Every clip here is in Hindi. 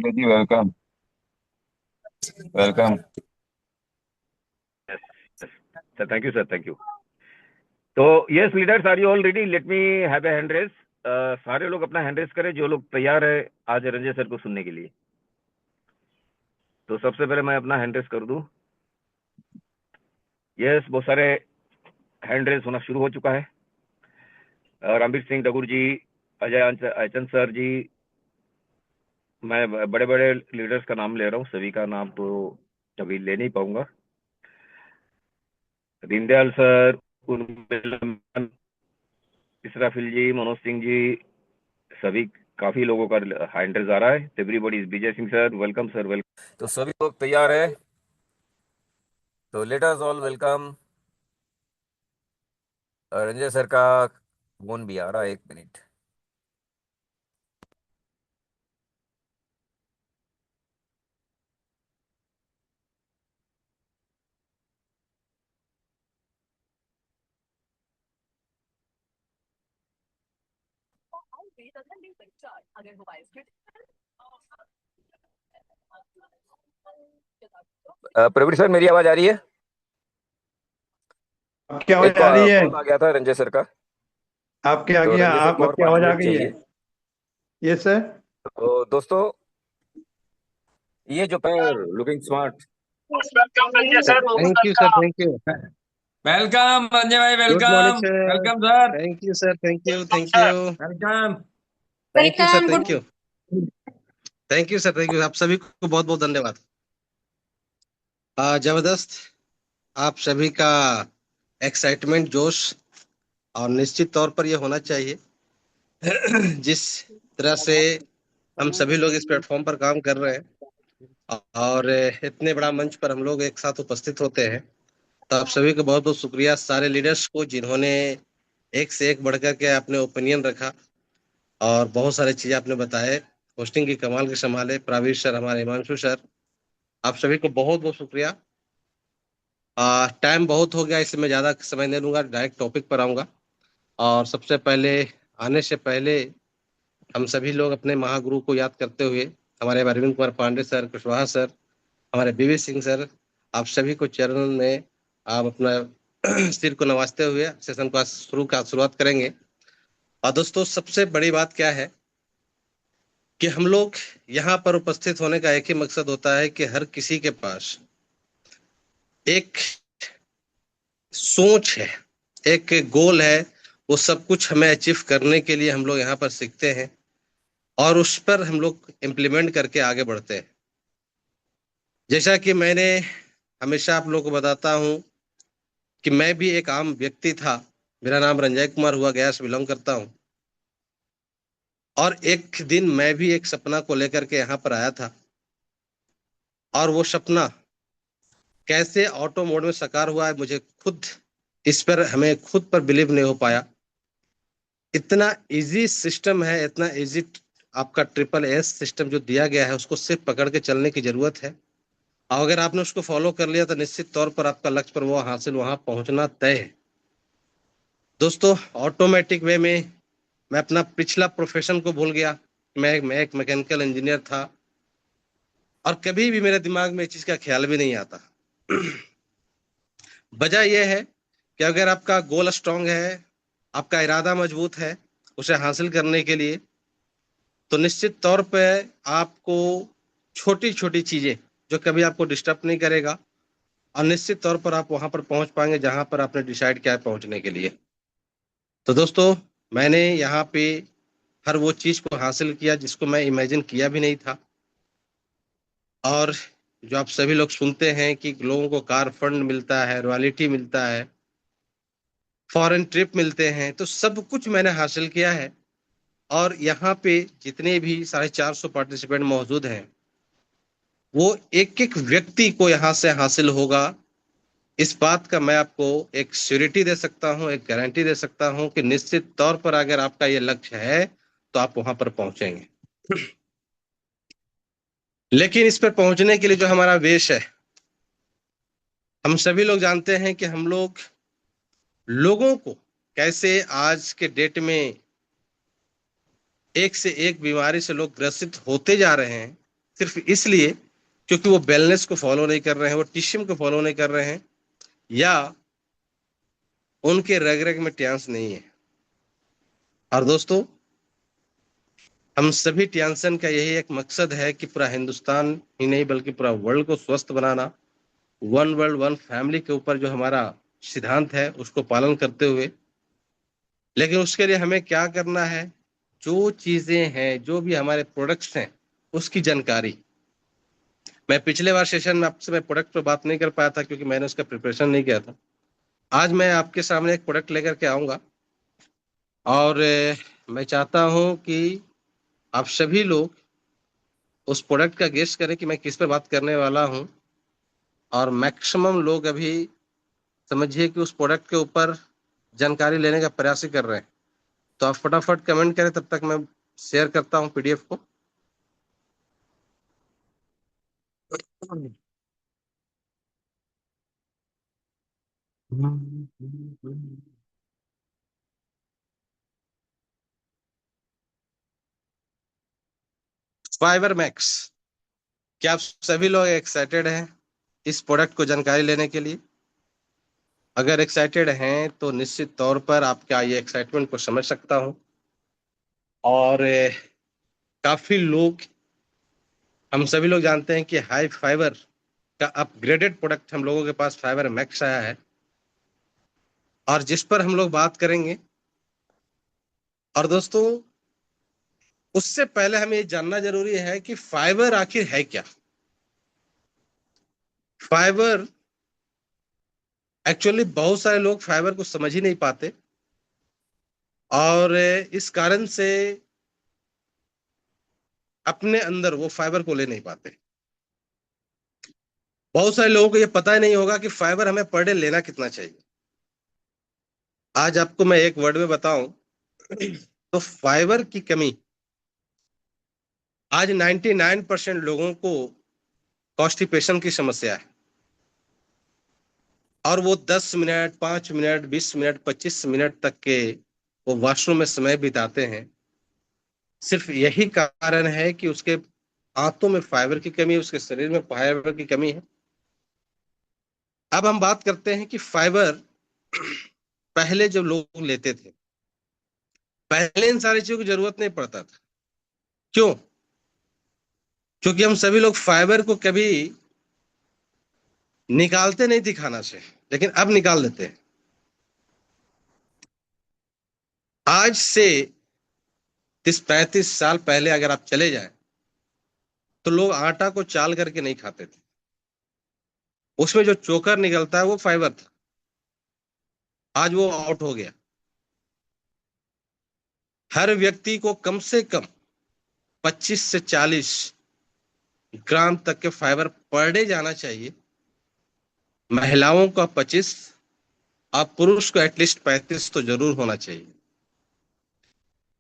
Ranjay ji, welcome. Welcome. Yes, yes. Sir, thank you, sir. Thank you. तो yes leaders, are you all ready? Let me have a hand raise. सारे लोग अपना हैंड रेस करें जो लोग तैयार है आज रंजय सर को सुनने के लिए। तो सबसे पहले मैं अपना हैंड रेस कर दूं। यस, बहुत सारे हैंड रेस होना शुरू हो चुका है। रणबीर सिंह ठाकुर जी, अजय अचन सर जी, मैं बड़े बड़े लीडर्स का नाम ले रहा हूँ, सभी का नाम तो अभी ले नहीं पाऊंगा। दीनदयाल सर, उर्मिला, इसराफिल जी, मनोज सिंह जी, सभी काफी लोगों का हैंड रेस आ रहा है। Everybody is Vijay Singh sir, welcome sir, welcome. तो सभी लोग तैयार है, तो let us all welcome. Ranjay sir का फोन भी आ रहा है, एक मिनट। प्रवीण सर, मेरी आवाज आ रही है? आपकी एक आवाज आ रही है। कॉल आ गया था रंजय सर का, आपके तो आगे रंजय सर को और आपकी पाँच आवाज आ मिनट गई है। चाहिए। ये सर। तो दोस्तों, ये जो पैर looking smart. Thank you sir, thank you. Welcome Sanjay भाई, good morning welcome sir. Welcome sir. Thank you sir, thank you, thank you, welcome. Thank you sir, welcome. Thank you, thank you sir, thank you. आप सभी को बहुत बहुत धन्यवाद। जबरदस्त। आप सभी का एक्साइटमेंट, जोश, और निश्चित तौर पर यह होना चाहिए। जिस तरह से हम सभी लोग इस प्लेटफॉर्म पर काम कर रहे हैं और इतने बड़ा मंच पर हम लोग एक साथ उपस्थित होते हैं, तो आप सभी को बहुत बहुत शुक्रिया, सारे लीडर्स को जिन्होंने एक से एक बढ़कर के अपने ओपिनियन रखा और बहुत सारी चीजें आपने बताए। होस्टिंग की कमाल के संभाले प्रवीर सर, हमारे हिमांशु सर, आप सभी को बहुत बहुत शुक्रिया। टाइम बहुत हो गया, इसलिए मैं ज्यादा समय नहीं लूंगा, डायरेक्ट टॉपिक पर आऊंगा। और सबसे पहले, आने से पहले, हम सभी लोग अपने महागुरु को याद करते हुए, हमारे अरविंद कुमार पांडे सर, कुशवाहा सर, हमारे बीवी सिंह सर, आप सभी को चरण में आप अपना सिर को नवाजते हुए सेशन को आज शुरुआत करेंगे। और दोस्तों, सबसे बड़ी बात क्या है कि हम लोग यहाँ पर उपस्थित होने का एक ही मकसद होता है कि हर किसी के पास एक सोच है, एक गोल है। वो सब कुछ हमें अचीव करने के लिए हम लोग यहाँ पर सीखते हैं और उस पर हम लोग इम्प्लीमेंट करके आगे बढ़ते हैं। जैसा कि मैंने हमेशा आप लोगों को बताता हूँ कि मैं भी एक आम व्यक्ति था। मेरा नाम रंजय कुमार हुआ, गया से बिलोंग करता हूँ। और एक दिन मैं भी एक सपना को लेकर के यहाँ पर आया था और वो सपना कैसे ऑटो मोड में साकार हुआ है, मुझे खुद इस पर, हमें खुद पर बिलीव नहीं हो पाया। इतना इजी सिस्टम है, इतना इजी आपका ट्रिपल एस सिस्टम जो दिया गया है, उसको सिर्फ पकड़ के चलने की जरूरत है। और अगर आपने उसको फॉलो कर लिया तो निश्चित तौर पर आपका लक्ष्य पर वो हासिल, वहां पहुंचना तय है। दोस्तों, ऑटोमेटिक वे में मैं अपना पिछला प्रोफेशन को भूल गया। मैं एक मैकेनिकल इंजीनियर था और कभी भी मेरे दिमाग में इस चीज का ख्याल भी नहीं आता। वजह यह है कि अगर आपका गोल स्ट्रांग है, आपका इरादा मजबूत है उसे हासिल करने के लिए, तो निश्चित तौर पे आपको छोटी छोटी चीजें जो कभी आपको डिस्टर्ब नहीं करेगा, और निश्चित तौर पर आप वहां पर पहुंच पाएंगे जहां पर आपने डिसाइड किया है पहुंचने के लिए। तो दोस्तों, मैंने यहाँ पे हर वो चीज को हासिल किया जिसको मैं इमेजिन किया भी नहीं था। और जो आप सभी लोग सुनते हैं कि लोगों को कार फंड मिलता है, रॉयल्टी मिलता है, फॉरेन ट्रिप मिलते हैं, तो सब कुछ मैंने हासिल किया है। और यहाँ पे जितने भी 450 पार्टिसिपेंट मौजूद हैं, वो एक एक व्यक्ति को यहाँ से हासिल होगा, इस बात का मैं आपको एक श्योरिटी दे सकता हूँ, एक गारंटी दे सकता हूँ कि निश्चित तौर पर अगर आपका ये लक्ष्य है तो आप वहां पर पहुंचेंगे। लेकिन इस पर पहुंचने के लिए जो हमारा वेश है, हम सभी लोग जानते हैं कि हम लोगों को कैसे आज के डेट में एक से एक बीमारी से लोग ग्रसित होते जा रहे हैं। सिर्फ इसलिए क्योंकि वो वेलनेस को फॉलो नहीं कर रहे हैं, वो टिश्यम को फॉलो नहीं कर रहे हैं, या उनके रग रग में ट्यांस नहीं है। और दोस्तों, हम सभी टियांसन का यही एक मकसद है कि पूरा हिंदुस्तान ही नहीं बल्कि पूरा वर्ल्ड को स्वस्थ बनाना। वन वर्ल्ड वन फैमिली के ऊपर जो हमारा सिद्धांत है उसको पालन करते हुए, लेकिन उसके लिए हमें क्या करना है, जो चीजें हैं, जो भी हमारे प्रोडक्ट्स हैं, उसकी जानकारी। मैं पिछले बार सेशन में आपसे मैं प्रोडक्ट पर बात नहीं कर पाया था क्योंकि मैंने उसका प्रिपरेशन नहीं किया था। आज मैं आपके सामने एक प्रोडक्ट लेकर के आऊंगा और मैं चाहता हूं कि आप सभी लोग उस प्रोडक्ट का गेस करें कि मैं किस पर बात करने वाला हूं। और मैक्सिमम लोग अभी समझिए कि उस प्रोडक्ट के ऊपर जानकारी लेने का प्रयास ही कर रहे हैं। तो आप फटाफट कमेंट करें, तब तक मैं शेयर करता हूं पीडीएफ को। फाइबर मैक्स, क्या आप सभी लोग एक्साइटेड हैं इस प्रोडक्ट को जानकारी लेने के लिए? अगर एक्साइटेड हैं तो निश्चित तौर पर आपका ये एक्साइटमेंट को समझ सकता हूं। और काफी लोग, हम सभी लोग जानते हैं कि हाई फाइबर का अपग्रेडेड प्रोडक्ट हम लोगों के पास फाइबर मैक्स आया है और जिस पर हम लोग बात करेंगे। और दोस्तों, उससे पहले हमें ये जानना जरूरी है कि फाइबर आखिर है क्या। फाइबर, एक्चुअली बहुत सारे लोग फाइबर को समझ ही नहीं पाते और इस कारण से अपने अंदर वो फाइबर को ले नहीं पाते। बहुत सारे लोगों को ये पता ही नहीं होगा कि फाइबर हमें पर डे लेना कितना चाहिए। आज आपको मैं एक वर्ड में बताऊं तो फाइबर की कमी आज 99% लोगों को कॉन्स्टिपेशन की समस्या है। और वो 10 मिनट, 5 मिनट, 20 मिनट, 25 मिनट तक के वो वॉशरूम में समय बिताते हैं। सिर्फ यही कारण है कि उसके आंतों में फाइबर की कमी है, उसके शरीर में फाइबर की कमी है। अब हम बात करते हैं कि फाइबर पहले जब लोग लेते थे, पहले इन सारी चीजों की जरूरत नहीं पड़ता था। क्यों? क्योंकि हम सभी लोग फाइबर को कभी निकालते नहीं थी खाना से, लेकिन अब निकाल देते हैं। आज से 30-35 साल पहले अगर आप चले जाएं तो लोग आटा को चाल करके नहीं खाते थे। उसमें जो चोकर निकलता है वो फाइबर था। आज वो आउट हो गया। हर व्यक्ति को कम से कम 25 से 40 ग्राम तक के फाइबर पर डे जाना चाहिए। महिलाओं का 25 और पुरुष को एटलीस्ट 35 तो जरूर होना चाहिए।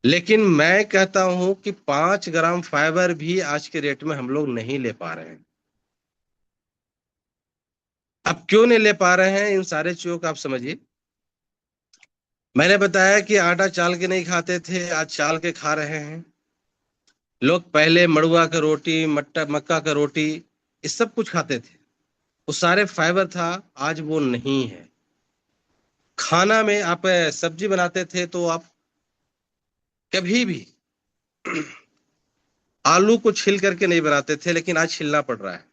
लेकिन मैं कहता हूं कि 5 ग्राम फाइबर भी आज के रेट में हम लोग नहीं ले पा रहे हैं। अब क्यों नहीं ले पा रहे हैं, इन सारे चीजों का आप समझिए। मैंने बताया कि आटा चाल के नहीं खाते थे, आज चाल के खा रहे हैं लोग। पहले मड़ुआ का रोटी, मक्का का रोटी, ये सब कुछ खाते थे, वो सारे फाइबर था। आज वो नहीं है। खाना में आप सब्जी बनाते थे तो आप कभी भी आलू को छील करके नहीं बनाते थे, लेकिन आज छीलना पड़ रहा है।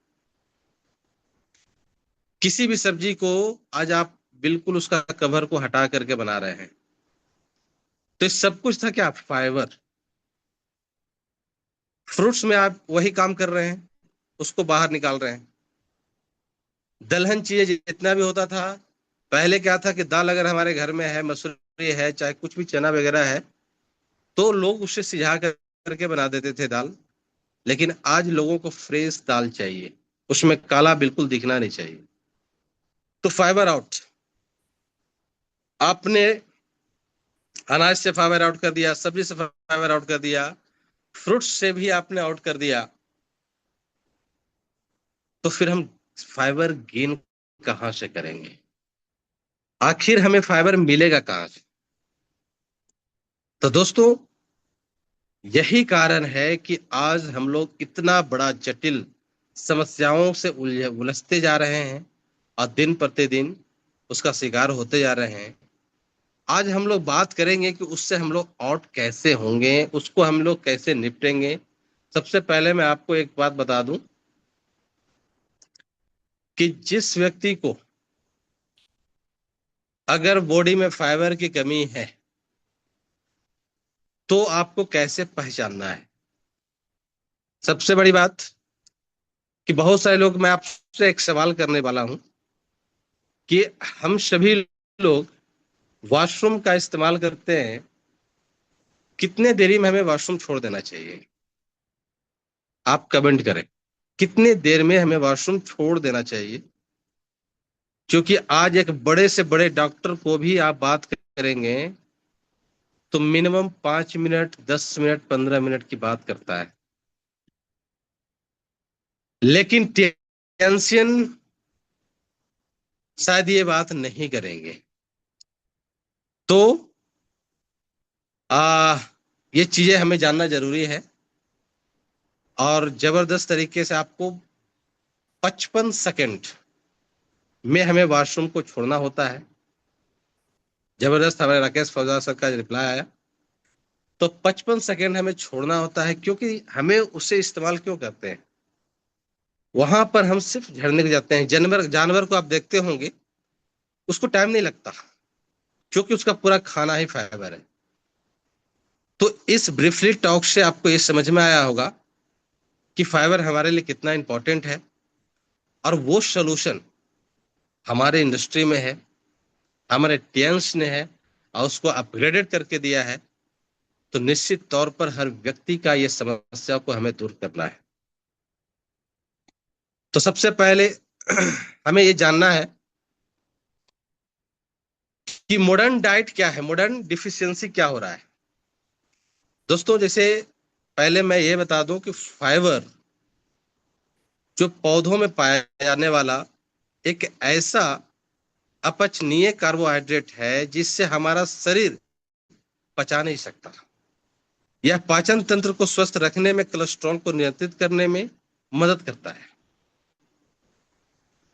किसी भी सब्जी को आज आप बिल्कुल उसका कवर को हटा करके बना रहे हैं। तो इस सब कुछ था क्या? फाइबर। फ्रूट्स में आप वही काम कर रहे हैं, उसको बाहर निकाल रहे हैं। दलहन चीजें जितना भी होता था, पहले क्या था कि दाल अगर हमारे घर में है, मसूरी है, चाहे कुछ भी चना वगैरह है, तो लोग उससे सिझा करके बना देते थे दाल। लेकिन आज लोगों को फ्रेश दाल चाहिए, उसमें काला बिल्कुल दिखना नहीं चाहिए। तो फाइबर आउट। आपने अनाज से फाइबर आउट कर दिया, सब्जी से फाइबर आउट कर दिया, फ्रूट्स से भी आपने आउट कर दिया, तो फिर हम फाइबर गेन कहां से करेंगे? आखिर हमें फाइबर मिलेगा कहां से? तो दोस्तों, यही कारण है कि आज हम लोग इतना बड़ा जटिल समस्याओं से उलझते जा रहे हैं और दिन प्रतिदिन उसका शिकार होते जा रहे हैं। आज हम लोग बात करेंगे कि उससे हम लोग आउट कैसे होंगे, उसको हम लोग कैसे निपटेंगे। सबसे पहले मैं आपको एक बात बता दूं कि जिस व्यक्ति को अगर बॉडी में फाइबर की कमी है तो आपको कैसे पहचानना है। सबसे बड़ी बात कि बहुत सारे लोग, मैं आपसे एक सवाल करने वाला हूं कि हम सभी लोग वॉशरूम का इस्तेमाल करते हैं, कितने देरी में हमें वॉशरूम छोड़ देना चाहिए? आप कमेंट करें, कितने देर में हमें वॉशरूम छोड़ देना चाहिए? क्योंकि आज एक बड़े से बड़े डॉक्टर को भी आप बात करेंगे तो मिनिमम 5 मिनट, 10 मिनट, 15 मिनट की बात करता है। लेकिन टेंशन शायद ये बात नहीं करेंगे। तो ये चीजें हमें जानना जरूरी है और जबरदस्त तरीके से आपको 55 सेकंड में हमें वॉशरूम को छोड़ना होता है। जबरदस्त, हमारे राकेश फौजा सर का रिप्लाई आया। तो 55 सेकंड हमें छोड़ना होता है, क्योंकि हमें उसे इस्तेमाल क्यों करते हैं? वहां पर हम सिर्फ झड़ने लग जाते हैं। जानवर जानवर को आप देखते होंगे, उसको टाइम नहीं लगता क्योंकि उसका पूरा खाना ही फाइबर है। तो इस ब्रीफली टॉक से आपको ये समझ में आया होगा कि फाइबर हमारे लिए कितना इंपॉर्टेंट है और वो सोल्यूशन हमारे इंडस्ट्री में है, हमारे टीएंस ने है और उसको अपग्रेडेड करके दिया है। तो निश्चित तौर पर हर व्यक्ति का ये समस्या को हमें दूर करना है। तो सबसे पहले हमें ये जानना है कि मॉडर्न डाइट क्या है, मॉडर्न डिफिशियंसी क्या हो रहा है। दोस्तों, जैसे पहले मैं ये बता दूं कि फाइबर जो पौधों में पाया जाने वाला एक ऐसा अपचनीय कार्बोहाइड्रेट है जिससे हमारा शरीर पचा नहीं सकता। यह पाचन तंत्र को स्वस्थ रखने में, कोलेस्ट्रॉल को नियंत्रित करने में मदद करता है।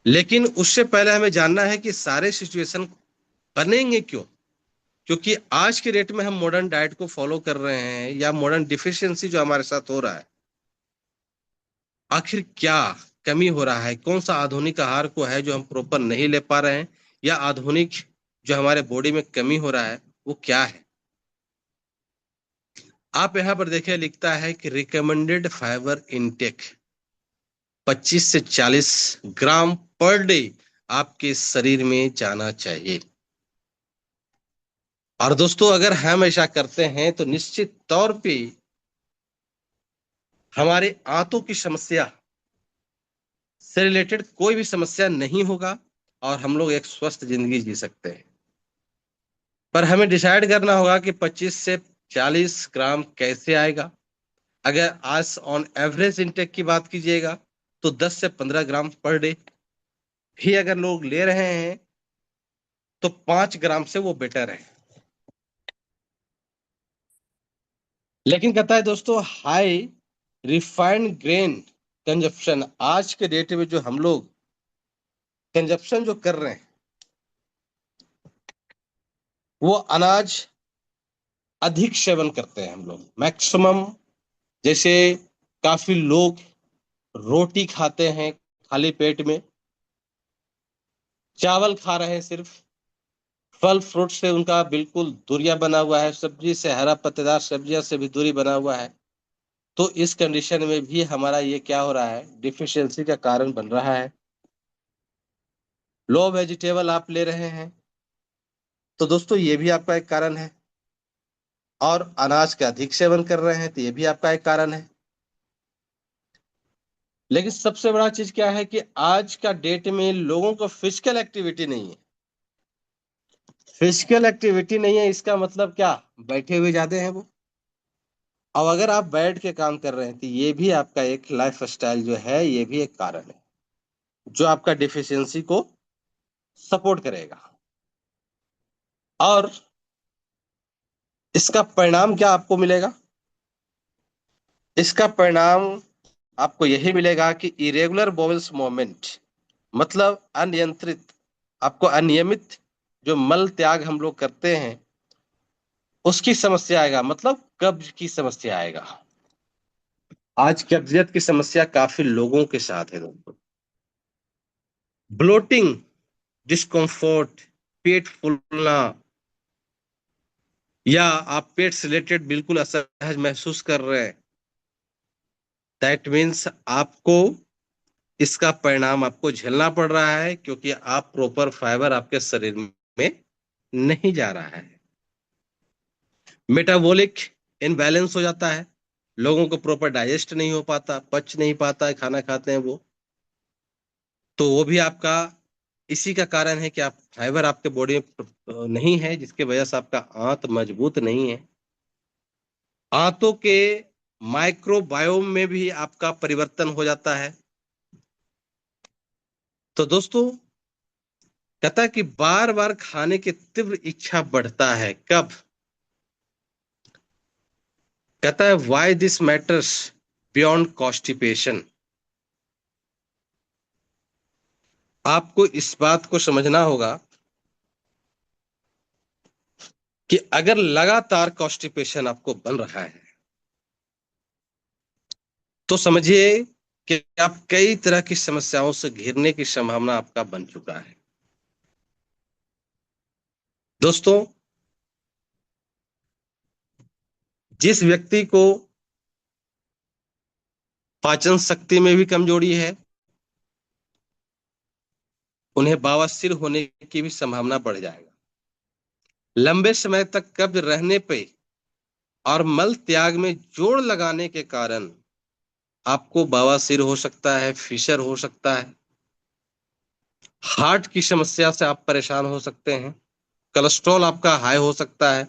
लेकिन उससे पहले हमें जानना है कि सारे सिचुएशन बनेंगे क्यों। क्योंकि आज के डेट में हम मॉडर्न डाइट को फॉलो कर रहे हैं या मॉडर्न डिफिशियंसी जो हमारे साथ हो रहा है, आखिर क्या कमी हो रहा है? कौन सा आधुनिक आहार को है जो हम प्रॉपर नहीं ले पा रहे हैं, या आधुनिक जो हमारे बॉडी में कमी हो रहा है वो क्या है? आप यहां पर देखिए, लिखता है कि रिकमेंडेड फाइबर इनटेक 25 से 40 ग्राम पर डे आपके शरीर में जाना चाहिए। और दोस्तों, अगर हम ऐसा करते हैं तो निश्चित तौर पे हमारे आंतों की समस्या से रिलेटेड कोई भी समस्या नहीं होगा और हम लोग एक स्वस्थ जिंदगी जी सकते हैं। पर हमें डिसाइड करना होगा कि 25 से 40 ग्राम कैसे आएगा। अगर आज ऑन एवरेज इंटेक की बात कीजिएगा तो 10 से 15 ग्राम पर डे भी अगर लोग ले रहे हैं तो 5 ग्राम से वो बेटर है। लेकिन कहता है दोस्तों, हाई रिफाइंड ग्रेन कंजप्शन, आज के डेट में जो हम लोग कंजप्शन जो कर रहे हैं वो अनाज अधिक सेवन करते हैं हम लोग, मैक्सिमम। जैसे काफी लोग रोटी खाते हैं खाली पेट में, चावल खा रहे हैं सिर्फ, फल फ्रूट से उनका बिल्कुल दूरिया बना हुआ है, सब्जी से, हरा पत्तेदार सब्जियां से भी दूरी बना हुआ है। तो इस कंडीशन में भी हमारा ये क्या हो रहा है, डिफिशियंसी का कारण बन रहा है। लो वेजिटेबल आप ले रहे हैं तो दोस्तों ये भी आपका एक कारण है, और अनाज का अधिक सेवन कर रहे हैं तो ये भी आपका एक कारण है। लेकिन सबसे बड़ा चीज क्या है कि आज का डेट में लोगों को फिजिकल एक्टिविटी नहीं है। फिजिकल एक्टिविटी नहीं है, इसका मतलब क्या? बैठे हुए ज्यादा हैं वो। अब अगर आप बैठ के काम कर रहे हैं तो ये भी आपका एक लाइफ स्टाइल जो है, ये भी एक कारण है जो आपका डिफिशियंसी को सपोर्ट करेगा। और इसका परिणाम क्या आपको मिलेगा? इसका परिणाम आपको यही मिलेगा कि इरेगुलर बोवेल्स मूवमेंट, मतलब अनियंत्रित, आपको अनियमित जो मल त्याग हम लोग करते हैं उसकी समस्या आएगा, मतलब कब्ज की समस्या आएगा। आज कब्जियत की समस्या काफी लोगों के साथ है दोस्तों। ब्लोटिंग, डिस्कम्फर्ट, पेट फूलना, या आप पेट से रिलेटेड बिल्कुल असहज महसूस कर रहे हैं, दैट मीन्स आपको इसका परिणाम आपको झेलना पड़ रहा है, क्योंकि आप प्रॉपर फाइबर आपके शरीर में नहीं जा रहा है। मेटाबॉलिक इनबैलेंस हो जाता है, लोगों को प्रॉपर डाइजेस्ट नहीं हो पाता, पच नहीं पाता है, खाना खाते हैं वो, तो वो भी आपका इसी का कारण है कि आप फाइबर आपके बॉडी में नहीं है, जिसके वजह से आपका आंत मजबूत नहीं है। आंतों के माइक्रोबायोम में भी आपका परिवर्तन हो जाता है। तो दोस्तों, कहता है कि बार बार खाने की तीव्र इच्छा बढ़ता है, कब? कहता है why this matters beyond constipation. आपको इस बात को समझना होगा कि अगर लगातार कॉन्स्टिपेशन आपको बन रहा है तो समझिए कि आप कई तरह की समस्याओं से घिरने की संभावना आपका बन चुका है। दोस्तों, जिस व्यक्ति को पाचन शक्ति में भी कमजोरी है, उन्हें बवासीर होने की भी संभावना बढ़ जाएगा। लंबे समय तक कब्ज रहने पे और मल त्याग में जोड़ लगाने के कारण आपको बवासीर हो सकता है, फिशर हो सकता है, हार्ट की समस्या से आप परेशान हो सकते हैं, कोलेस्ट्रॉल आपका हाई हो सकता है।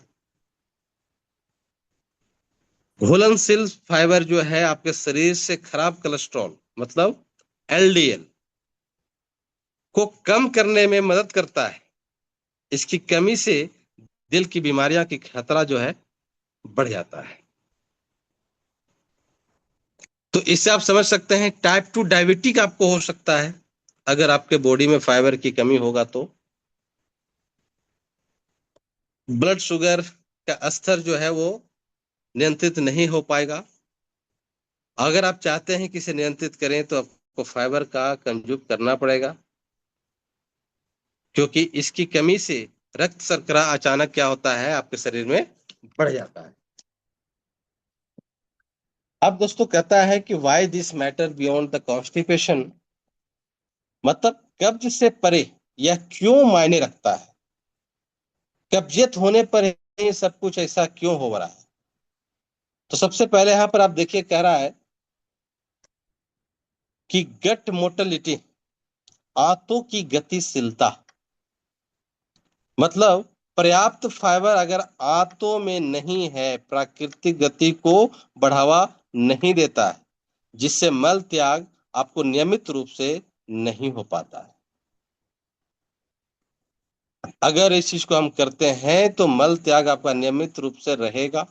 घुलनशील फाइबर जो है आपके शरीर से खराब कोलेस्ट्रॉल, मतलब एलडीएल, को कम करने में मदद करता है। इसकी कमी से दिल की बीमारियां की खतरा जो है बढ़ जाता है। तो इससे आप समझ सकते हैं टाइप 2 डायबिटिक आपको हो सकता है अगर आपके बॉडी में फाइबर की कमी होगा तो। ब्लड शुगर का स्तर जो है वो नियंत्रित नहीं हो पाएगा। अगर आप चाहते हैं कि इसे नियंत्रित करें तो आपको फाइबर का कंज्यूम करना पड़ेगा, क्योंकि इसकी कमी से रक्त शर्करा अचानक क्या होता है आपके शरीर में बढ़ जाता है। अब दोस्तों कहता है कि why this matter beyond the constipation, मतलब कब्ज से परे यह क्यों मायने रखता है, कब्जियत होने पर ये सब कुछ ऐसा क्यों हो रहा है। तो सबसे पहले यहां पर आप देखिए, कह रहा है कि गट मोटिलिटी, आंतों की गतिशीलता, मतलब पर्याप्त फाइबर अगर आंतों में नहीं है, प्राकृतिक गति को बढ़ावा नहीं देता है, जिससे मल त्याग आपको नियमित रूप से नहीं हो पाता है। अगर इस चीज को हम करते हैं तो मल त्याग आपका नियमित रूप से रहेगा।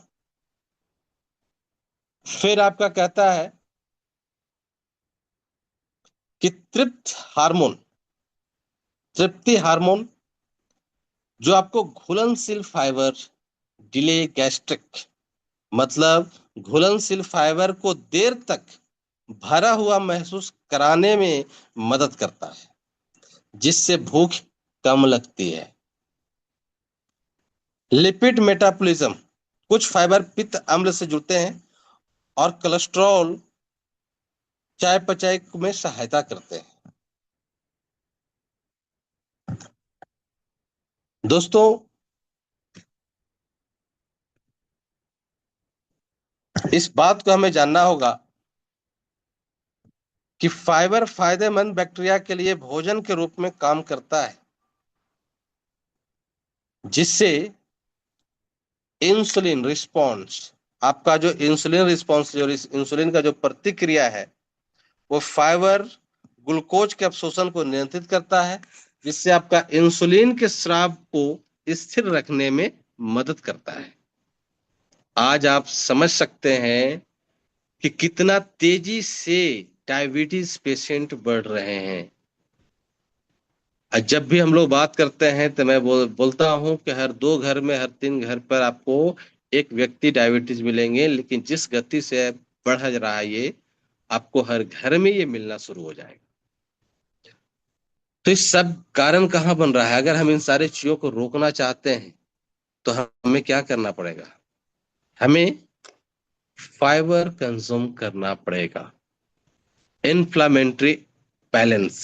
फिर आपका कहता है कि तृप्ति हार्मोन जो आपको घुलनशील फाइबर, डिले गैस्ट्रिक, मतलब घुलनशील फाइबर को देर तक भरा हुआ महसूस कराने में मदद करता है, जिससे भूख कम लगती है। लिपिड मेटाबॉलिज्म, कुछ फाइबर पित्त अम्ल से जुड़ते हैं और कोलेस्ट्रॉल चयापचय में सहायता करते हैं। दोस्तों, इस बात को हमें जानना होगा कि फाइबर फायदेमंद बैक्टीरिया के लिए भोजन के रूप में काम करता है, जिससे इंसुलिन रिस्पॉन्स, आपका जो इंसुलिन रिस्पॉन्स, जो इंसुलिन का जो प्रतिक्रिया है, वो फाइबर ग्लूकोज के अवशोषण को नियंत्रित करता है, जिससे आपका इंसुलिन के स्राव को स्थिर रखने में मदद करता है। आज आप समझ सकते हैं कि कितना तेजी से डायबिटीज पेशेंट बढ़ रहे हैं। जब भी हम लोग बात करते हैं तो मैं बोलता हूं कि हर 2 घर में, हर 3 घर पर आपको एक व्यक्ति डायबिटीज मिलेंगे, लेकिन जिस गति से बढ़ रहा है ये, आपको हर घर में ये मिलना शुरू हो जाएगा। तो इस सब कारण कहाँ बन रहा है? अगर हम इन सारे चीजों को रोकना चाहते हैं तो हमें क्या करना पड़ेगा? हमें फाइबर कंज्यूम करना पड़ेगा। इन्फ्लामेटरी बैलेंस,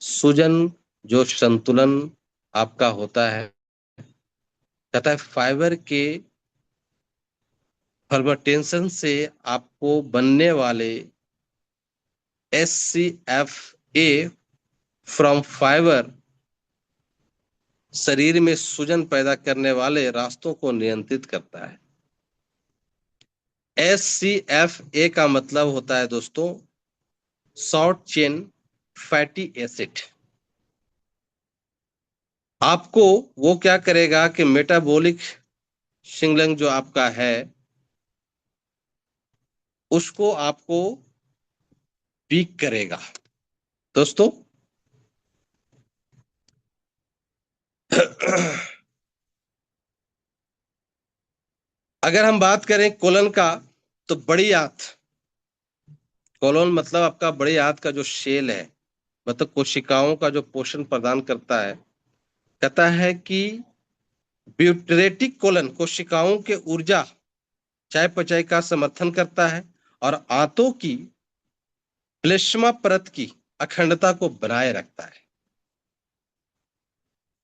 सूजन जो संतुलन आपका होता है, कहता है फाइबर के फर्मेंटेशन से आपको बनने वाले SCFA फ्रॉम फाइबर शरीर में सूजन पैदा करने वाले रास्तों को नियंत्रित करता है। SCFA का मतलब होता है दोस्तों शॉर्ट चेन फैटी एसिड। आपको वो क्या करेगा कि मेटाबॉलिक सिग्नलिंग जो आपका है उसको आपको पीक करेगा। दोस्तों अगर हम बात करें कोलन का, तो बड़ी आंत, कोलन मतलब आपका बड़ी आंत का जो शेल है, मतलब कोशिकाओं का जो पोषण प्रदान करता है, कहता है कि ब्यूटरेटिक कोलन कोशिकाओं के ऊर्जा चयापचय का समर्थन करता है और आंतों की प्लेष्मा परत की अखंडता को बनाए रखता है।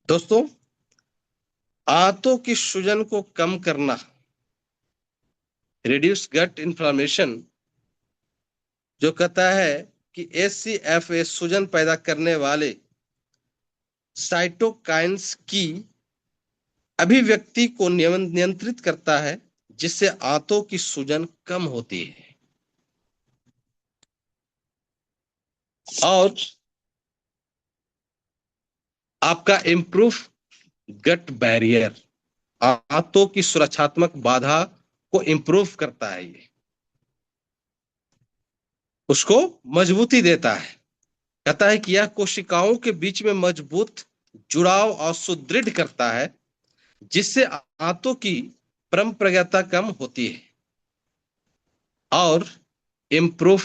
दोस्तों आंतों की सूजन को कम करना, रिड्यूस गट इन्फ्लामेशन, जो कहता है कि SCFA सूजन पैदा करने वाले साइटोकाइन्स की अभिव्यक्ति को नियंत्रित करता है, जिससे आंतों की सूजन कम होती है। और आपका इम्प्रूव गट बैरियर, आंतों की सुरक्षात्मक बाधा को इम्प्रूव करता है, ये उसको मजबूती देता है। कहता है कि यह कोशिकाओं के बीच में मजबूत जुड़ाव और सुदृढ़ करता है, जिससे आंतों की परंपरागतता कम होती है और इम्प्रूव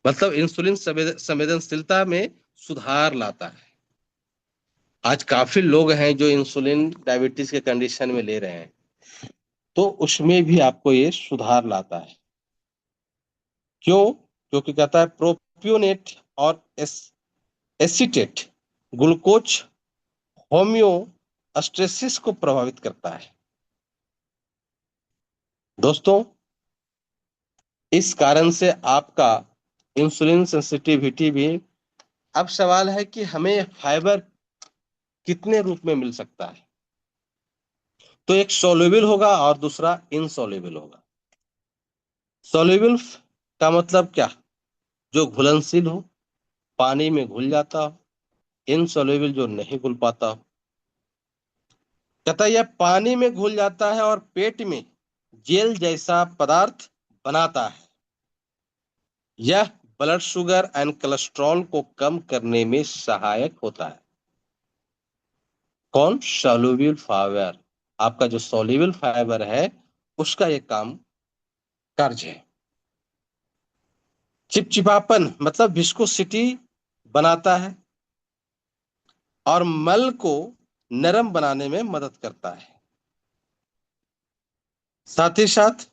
मतलब इंसुलिन संवेदनशीलता में सुधार लाता है। आज काफी लोग हैं जो इंसुलिन डायबिटीज के कंडीशन में ले रहे हैं, तो उसमें भी आपको ये सुधार लाता है। क्यों? क्योंकि कहता है प्रोपियोनेट और एसिटेट ग्लूकोज होम्योस्टेसिस को प्रभावित करता है। दोस्तों इस कारण से आपका इंसुलिन सेंसिटिविटी भी, अब सवाल है कि हमें फाइबर कितने रूप में मिल सकता है? तो एक सोल्यूबल होगा और दूसरा इनसोल्यूबल होगा। सोल्यूबल का मतलब क्या? जो घुलनशील हो, पानी में घुल जाता हो। इनसोल्यूबल जो नहीं घुल पाता हो। कहता है यह पानी में घुल जाता है और पेट में जेल जैसा पदार्थ बनाता है। यह ब्लड शुगर एंड कोलेस्ट्रॉल को कम करने में सहायक होता है। कौन? Soluble fibre. आपका जो सोल्यूबल फाइबर है उसका एक काम कार्य है। चिपचिपापन मतलब विस्कोसिटी बनाता है और मल को नरम बनाने में मदद करता है। साथ ही साथ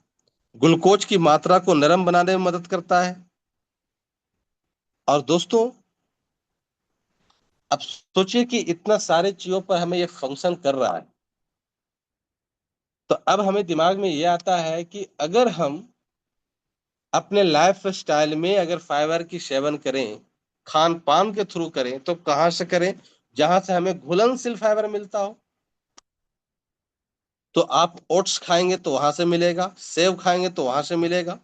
ग्लूकोज की मात्रा को नरम बनाने में मदद करता है। और दोस्तों अब सोचिए कि इतना सारे चीजों पर हमें ये फंक्शन कर रहा है, तो अब हमें दिमाग में ये आता है कि अगर हम अपने लाइफ स्टाइल में अगर फाइबर की सेवन करें, खान पान के थ्रू करें, तो कहां से करें? जहां से हमें घुलनशील फाइबर मिलता हो। तो आप ओट्स खाएंगे तो वहां से मिलेगा, सेव खाएंगे तो वहां से मिलेगा,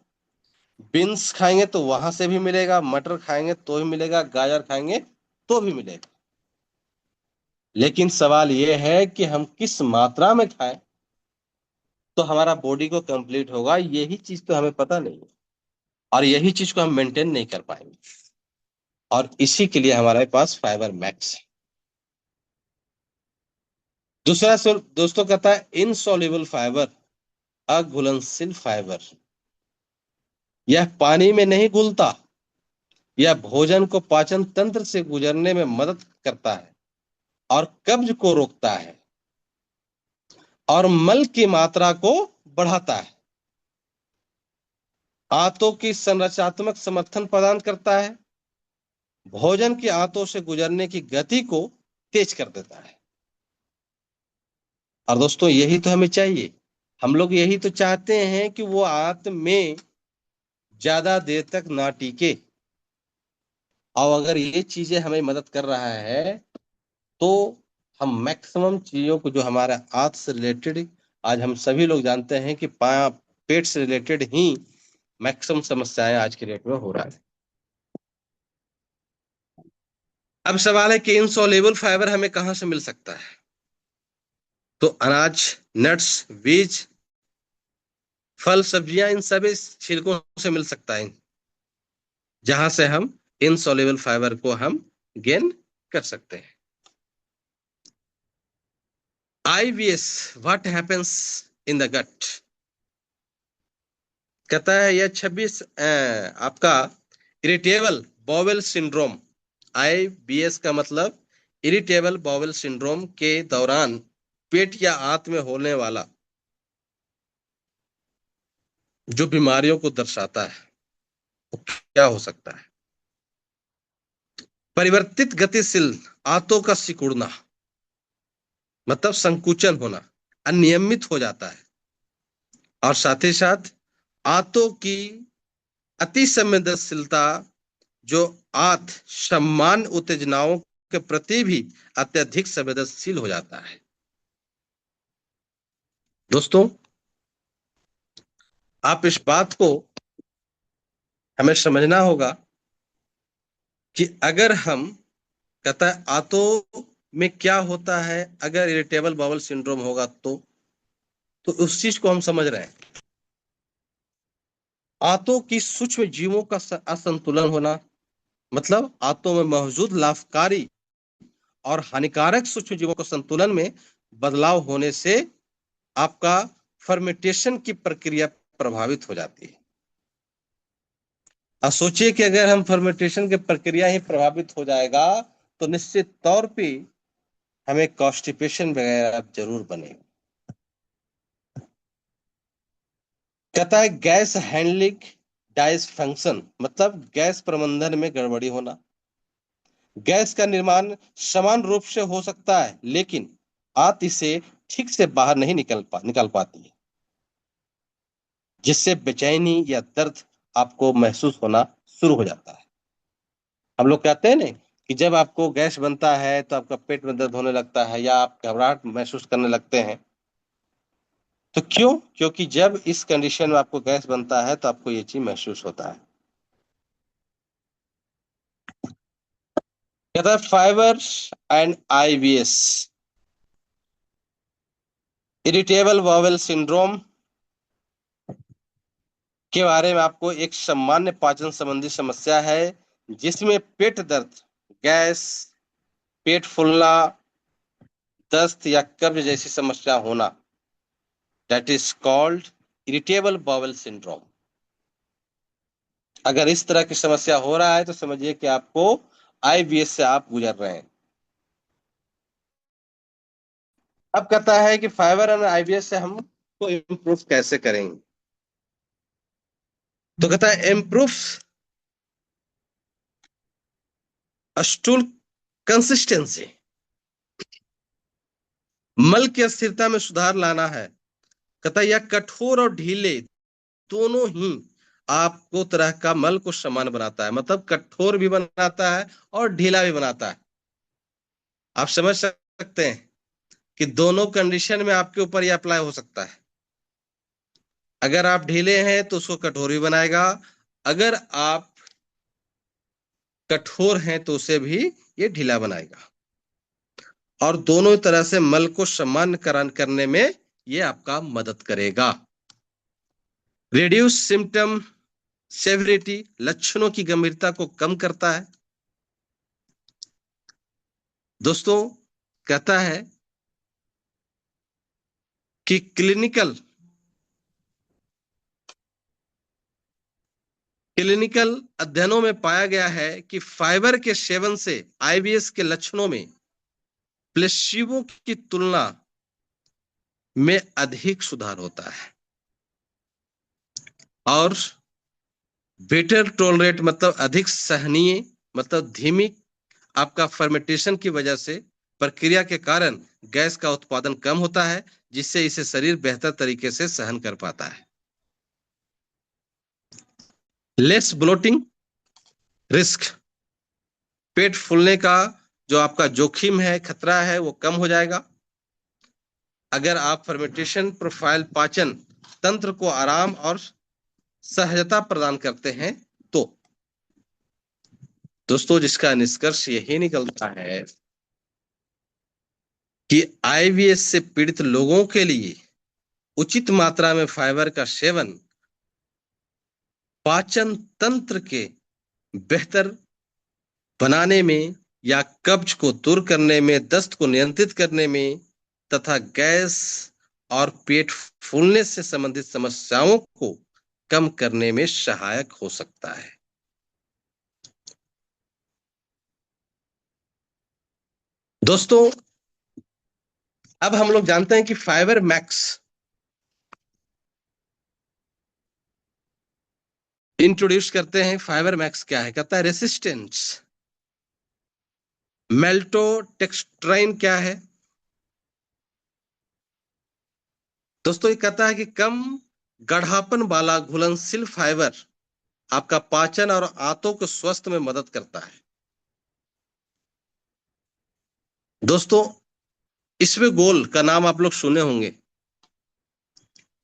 बीन्स खाएंगे तो वहां से भी मिलेगा, मटर खाएंगे तो भी मिलेगा, गाजर खाएंगे तो भी मिलेगा। लेकिन सवाल यह है कि हम किस मात्रा में खाएं। तो हमारा बॉडी को कंप्लीट होगा। यही चीज तो हमें पता नहीं है और यही चीज को हम मेंटेन नहीं कर पाएंगे, और इसी के लिए हमारे पास फाइबर मैक्स है। दूसरा दोस्तों कहता है इनसॉल्युबल फाइबर, अघुलनशील फाइबर। यह पानी में नहीं घुलता, यह भोजन को पाचन तंत्र से गुजरने में मदद करता है और कब्ज को रोकता है और मल की मात्रा को बढ़ाता है। आंतों की संरचनात्मक समर्थन प्रदान करता है, भोजन की आंतों से गुजरने की गति को तेज कर देता है। और दोस्तों यही तो हमें चाहिए, हम लोग यही तो चाहते हैं कि वो आंत में ज्यादा देर तक ना टिके। और अगर ये चीजें हमें मदद कर रहा है तो हम मैक्सिमम चीजों को जो हमारा आंत से रिलेटेड, आज हम सभी लोग जानते हैं कि पेट से रिलेटेड ही मैक्सिमम समस्याएं आज की डेट में हो रहा है। अब सवाल है कि इनसॉल्युबल फाइबर हमें कहां से मिल सकता है? तो अनाज, नट्स, बीज, फल, सब्जियां, इन सभी छिलकों से मिल सकता है, जहां से हम इनसॉल्युबल फाइबर को हम गेन कर सकते हैं। IBS, what happens in the gut? कहता है यह 26 आपका इरिटेबल बाउल सिंड्रोम, IBS का मतलब इरिटेबल बाउल सिंड्रोम के दौरान पेट या आंत में होने वाला जो बीमारियों को दर्शाता है, वो क्या हो सकता है? परिवर्तित गतिशील आंतों का सिकुड़ना, मतलब संकुचन होना, अनियमित हो जाता है, और साथ ही साथ आंतों की अति संवेदनशीलता, जो आंत समान उत्तेजनाओं के प्रति भी अत्यधिक संवेदनशील हो जाता है। दोस्तों आप इस बात को हमें समझना होगा कि अगर हम, कहता है आंतों में क्या होता है अगर इरिटेबल बाउल सिंड्रोम होगा तो उस चीज को हम समझ रहे हैं। आंतों की सूक्ष्म जीवों का असंतुलन होना, मतलब आंतों में मौजूद लाभकारी और हानिकारक सूक्ष्म जीवों के संतुलन में बदलाव होने से आपका फर्मेंटेशन की प्रक्रिया प्रभावित हो जाती है। अब सोचिए कि अगर हम फर्मेंटेशन की प्रक्रिया ही प्रभावित हो जाएगा तो निश्चित तौर पे हमें कॉन्स्टिपेशन वगैरह जरूर बनेगा। कहता है गैस हैंडलिंग डायसफंक्शन, मतलब गैस प्रबंधन में गड़बड़ी होना। गैस का निर्माण समान रूप से हो सकता है लेकिन आंत इसे ठीक से बाहर नहीं निकाल पाती है, जिससे बेचैनी या दर्द आपको महसूस होना शुरू हो जाता है। हम लोग कहते हैं ना कि जब आपको गैस बनता है तो आपका पेट में दर्द होने लगता है या आप घबराहट महसूस करने लगते हैं। तो क्यों? क्योंकि जब इस कंडीशन में आपको गैस बनता है तो आपको ये चीज महसूस होता है। कहता है fibre and IBS, irritable bowel syndrome के बारे में आपको एक सामान्य पाचन संबंधी समस्या है जिसमें पेट दर्द, गैस, पेट फूलना, दस्त या कब्ज जैसी समस्या होना, that is called irritable bowel syndrome. अगर इस तरह की समस्या हो रहा है तो समझिए कि आपको IBS से आप गुजर रहे हैं। अब कहता है कि फाइबर और IBS से हम को इम्प्रूव कैसे करेंगे? तो कहता है इम्प्रूव स्टूल कंसिस्टेंसी, मल की स्थिरता में सुधार लाना है। कहता है यह कठोर और ढीले दोनों ही आपको तरह का मल को समान बनाता है, मतलब कठोर भी बनाता है और ढीला भी बनाता है। आप समझ सकते हैं कि दोनों कंडीशन में आपके ऊपर यह अप्लाई हो सकता है। अगर आप ढीले हैं तो उसको कठोर भी बनाएगा, अगर आप कठोर हैं तो उसे भी ये ढीला बनाएगा, और दोनों तरह से मल को समान करने में ये आपका मदद करेगा। रिड्यूस सिम्टम सेवरिटी, लक्षणों की गंभीरता को कम करता है। दोस्तों कहता है कि क्लिनिकल अध्ययनों में पाया गया है कि फाइबर के सेवन से आईबीएस के लक्षणों में प्लेसिबो की तुलना में अधिक सुधार होता है और बेटर टॉलरेट मतलब अधिक सहनीय, मतलब धीमी आपका फर्मेंटेशन की वजह से प्रक्रिया के कारण गैस का उत्पादन कम होता है, जिससे इसे शरीर बेहतर तरीके से सहन कर पाता है। लेस ब्लोटिंग रिस्क, पेट फूलने का जो आपका जोखिम है, खतरा है, वो कम हो जाएगा अगर आप फर्मेंटेशन प्रोफाइल पाचन तंत्र को आराम और सहजता प्रदान करते हैं तो। दोस्तों जिसका निष्कर्ष यही निकलता है कि आईबीएस से पीड़ित लोगों के लिए उचित मात्रा में फाइबर का सेवन पाचन तंत्र के बेहतर बनाने में या कब्ज को दूर करने में, दस्त को नियंत्रित करने में तथा गैस और पेट फूलने से संबंधित समस्याओं को कम करने में सहायक हो सकता है। दोस्तों अब हम लोग जानते हैं कि फाइबर मैक्स इंट्रोड्यूस करते हैं। फाइबर मैक्स क्या है? कहता है रेसिस्टेंस। मेल्टोडेक्स्ट्राइन क्या है? दोस्तों ये कहता है कि कम गाढ़ापन वाला घुलनशील फाइबर आपका पाचन और आंतों को स्वस्थ में मदद करता है। दोस्तों इसबेगोल का नाम आप लोग सुने होंगे,